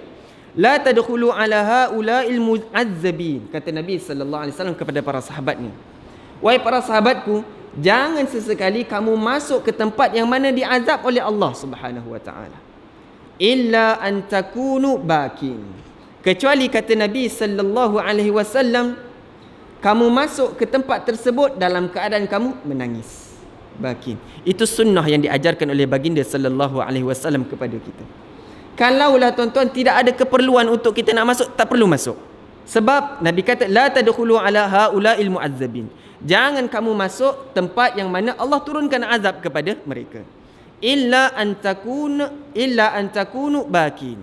Speaker 1: La tadkhulu ala haula'il mu'azzabin, kata Nabi sallallahu alaihi wasallam kepada para sahabatnya. Wahai para sahabatku, jangan sesekali kamu masuk ke tempat yang mana diazab oleh Allah Subhanahu wa taala. Illa an takunu bakin. Kecuali kata Nabi sallallahu alaihi wasallam, kamu masuk ke tempat tersebut dalam keadaan kamu menangis. Bakin. Itu sunnah yang diajarkan oleh baginda sallallahu alaihi wasallam kepada kita. Kalaulah tuan-tuan tidak ada keperluan untuk kita nak masuk, tak perlu masuk. Sebab Nabi kata la tadkhulu ala haula'il mu'azzabin. Jangan kamu masuk tempat yang mana Allah turunkan azab kepada mereka. Illa an takunu bakin.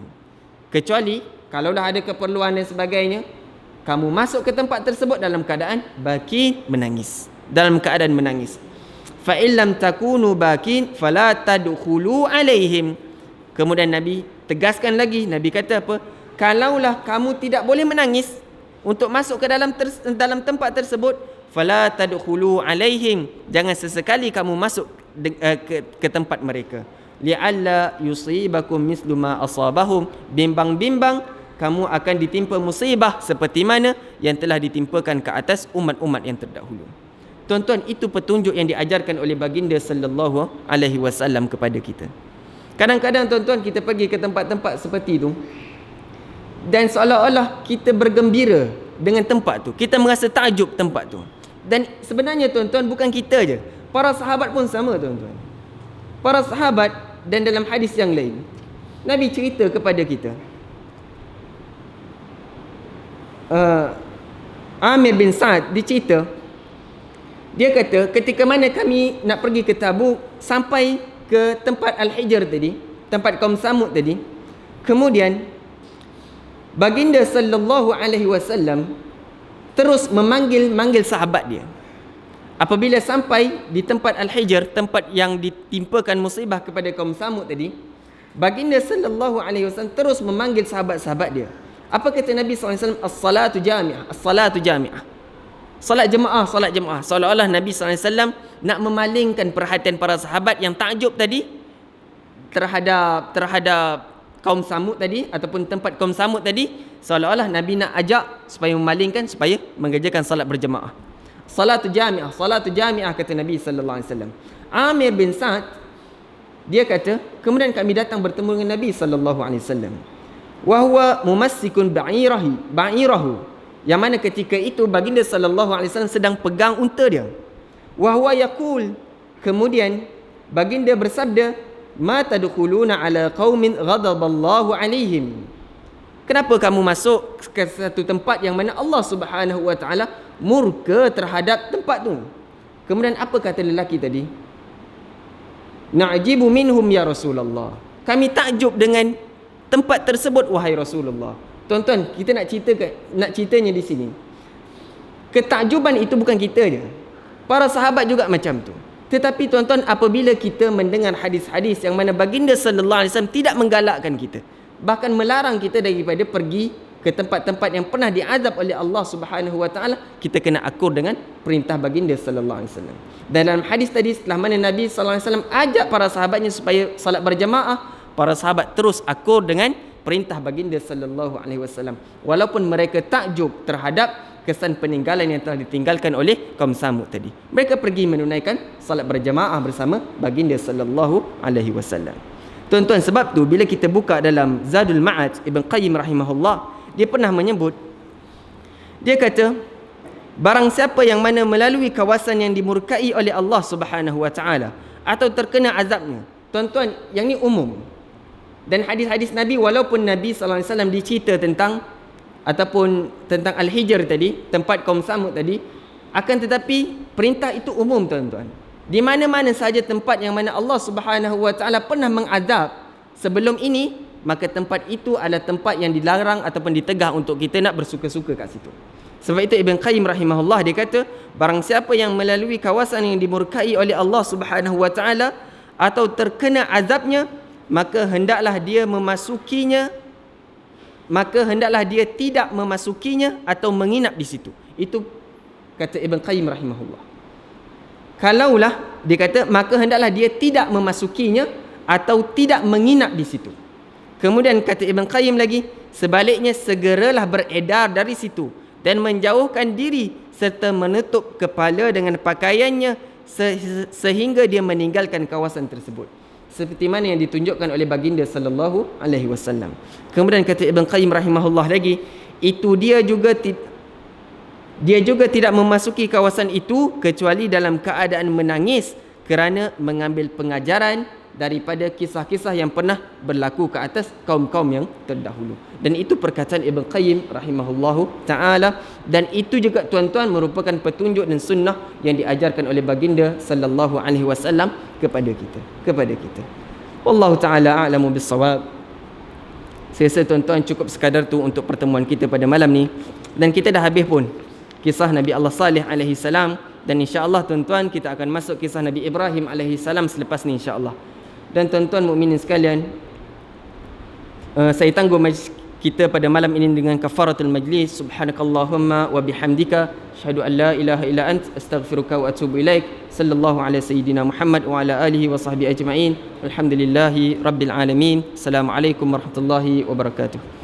Speaker 1: Kecuali kalaulah ada keperluan dan sebagainya, kamu masuk ke tempat tersebut dalam keadaan bakin, menangis. Dalam keadaan menangis. Fa illam takunu bakin fala tadkhulu alaihim. Kemudian Nabi tegaskan lagi, Nabi kata apa? Kalaulah kamu tidak boleh menangis untuk masuk ke dalam tempat tersebut, fala tadkhulu alaihim. Jangan sesekali kamu masuk ke tempat mereka. Li'alla yusibakum mislu ma asabahum. Bimbang-bimbang kamu akan ditimpa musibah seperti mana yang telah ditimpakan ke atas umat-umat yang terdahulu. Tuan-tuan, itu petunjuk yang diajarkan oleh baginda sallallahu alaihi wasallam kepada kita. Kadang-kadang tuan-tuan kita pergi ke tempat-tempat seperti itu dan seolah-olah kita bergembira dengan tempat tu. Kita merasa takjub tempat tu. Dan sebenarnya tuan-tuan, bukan kita je. Para sahabat pun sama tuan-tuan. Para sahabat, dan dalam hadis yang lain Nabi cerita kepada kita, Amir bin Sa'ad dicerita, dia kata ketika mana kami nak pergi ke Tabuk, sampai ke tempat Al-Hijr tadi, tempat kaum Samud tadi, kemudian baginda sallallahu alaihi wasallam terus memanggil sahabat dia. Apabila sampai di tempat Al-Hijr, tempat yang ditimpakan musibah kepada kaum Samud tadi, baginda sallallahu alaihi wasallam terus memanggil sahabat-sahabat dia. Apa kata Nabi SAW? As-salatu jami'ah, as-salatu jami'ah. Salat jemaah, salat jemaah. Seolah-olah Nabi SAW nak memalingkan perhatian para sahabat yang takjub tadi terhadap kaum Samud tadi, ataupun tempat kaum Samud tadi. Seolah-olah Nabi nak ajak supaya memalingkan, supaya mengerjakan salat berjemaah. Salatu jami'ah, salatu jami'ah, kata Nabi sallallahu alaihi wasallam. Amir bin Sa'ad dia kata, kemudian kami datang bertemu dengan Nabi sallallahu alaihi wasallam. Wa huwa mumassikun ba'irahu. Yang mana ketika itu baginda sallallahu alaihi wasallam sedang pegang unta dia. Wa huwa yaqul, kemudian baginda bersabda, ma tadkhuluna ala qaumin ghadaballahu alaihim. Kenapa kamu masuk ke satu tempat yang mana Allah Subhanahu wa taala murka terhadap tempat tu? Kemudian apa kata lelaki tadi? Na'jibu minhum ya Rasulullah. Kami takjub dengan tempat tersebut wahai Rasulullah. Tuan-tuan, kita nak ceritanya di sini. Ketakjuban itu bukan kita je. Para sahabat juga macam tu. Tetapi tuan-tuan, apabila kita mendengar hadis-hadis yang mana baginda sallallahu alaihi wasallam tidak menggalakkan kita, bahkan melarang kita daripada pergi ke tempat-tempat yang pernah diazab oleh Allah Subhanahu wa taala, kita kena akur dengan perintah baginda sallallahu alaihi wasallam. Dan dalam hadis tadi, setelah mana Nabi sallallahu alaihi wasallam ajak para sahabatnya supaya salat berjamaah, para sahabat terus akur dengan perintah baginda sallallahu alaihi wasallam, walaupun mereka takjub terhadap kesan peninggalan yang telah ditinggalkan oleh kaum Samud tadi. Mereka pergi menunaikan salat berjamaah bersama baginda sallallahu alaihi wasallam. Tuan-tuan, sebab tu bila kita buka dalam Zadul Ma'ad, Ibn Qayyim rahimahullah, dia pernah menyebut, dia kata, barang siapa yang mana melalui kawasan yang dimurkai oleh Allah Subhanahu wa taala atau terkena azabnya. Tuan-tuan, yang ni umum. Dan hadis-hadis Nabi, walaupun Nabi sallallahu alaihi wasallam dicerita tentang ataupun tentang Al-Hijr tadi, tempat kaum Samud tadi, akan tetapi perintah itu umum tuan-tuan. Di mana-mana saja tempat yang mana Allah Subhanahu wa taala pernah mengazab sebelum ini, maka tempat itu adalah tempat yang dilarang ataupun ditegah untuk kita nak bersuka-suka kat situ. Sebab itu Ibn Qayyim rahimahullah, dia kata, barang siapa yang melalui kawasan yang dimurkai oleh Allah Subhanahu wa taala atau terkena azabnya, maka hendaklah dia memasukinya, maka hendaklah dia tidak memasukinya atau menginap di situ. Itu kata Ibn Qayyim rahimahullah. Kalaulah, dia kata, maka hendaklah dia tidak memasukinya atau tidak menginap di situ. Kemudian kata Ibn Qayyim lagi, sebaliknya segeralah beredar dari situ dan menjauhkan diri serta menutup kepala dengan pakaiannya sehingga dia meninggalkan kawasan tersebut, seperti mana yang ditunjukkan oleh baginda sallallahu alaihi wasallam. Kemudian kata Ibn Qayyim rahimahullah lagi, itu dia juga tidak memasuki kawasan itu kecuali dalam keadaan menangis kerana mengambil pengajaran daripada kisah-kisah yang pernah berlaku ke atas kaum-kaum yang terdahulu. Dan itu perkataan Ibn Qayyim rahimahullahu ta'ala. Dan itu juga tuan-tuan merupakan petunjuk dan sunnah yang diajarkan oleh baginda sallallahu alaihi wasallam kepada kita. Wallahu ta'ala a'lamu bis-shawab. Saya rasa tuan-tuan cukup sekadar tu untuk pertemuan kita pada malam ni. Dan kita dah habis pun kisah Nabi Allah Salih alaihi salam. Dan insya-Allah tuan-tuan, kita akan masuk kisah Nabi Ibrahim alaihi salam selepas ni insya-Allah. Dan tuan-tuan mukminin sekalian, saya tangguh majlis kita pada malam ini dengan kafaratul majlis. Subhanakallahumma wa bihamdika, asyhadu an la ilaha illa ant, astaghfiruka wa atubu ilaik. Sallallahu ala sayyidina Muhammad wa ala alihi wa sahbihi ajma'in. Alhamdulillahi rabbil alamin. Assalamualaikum warahmatullahi wabarakatuh.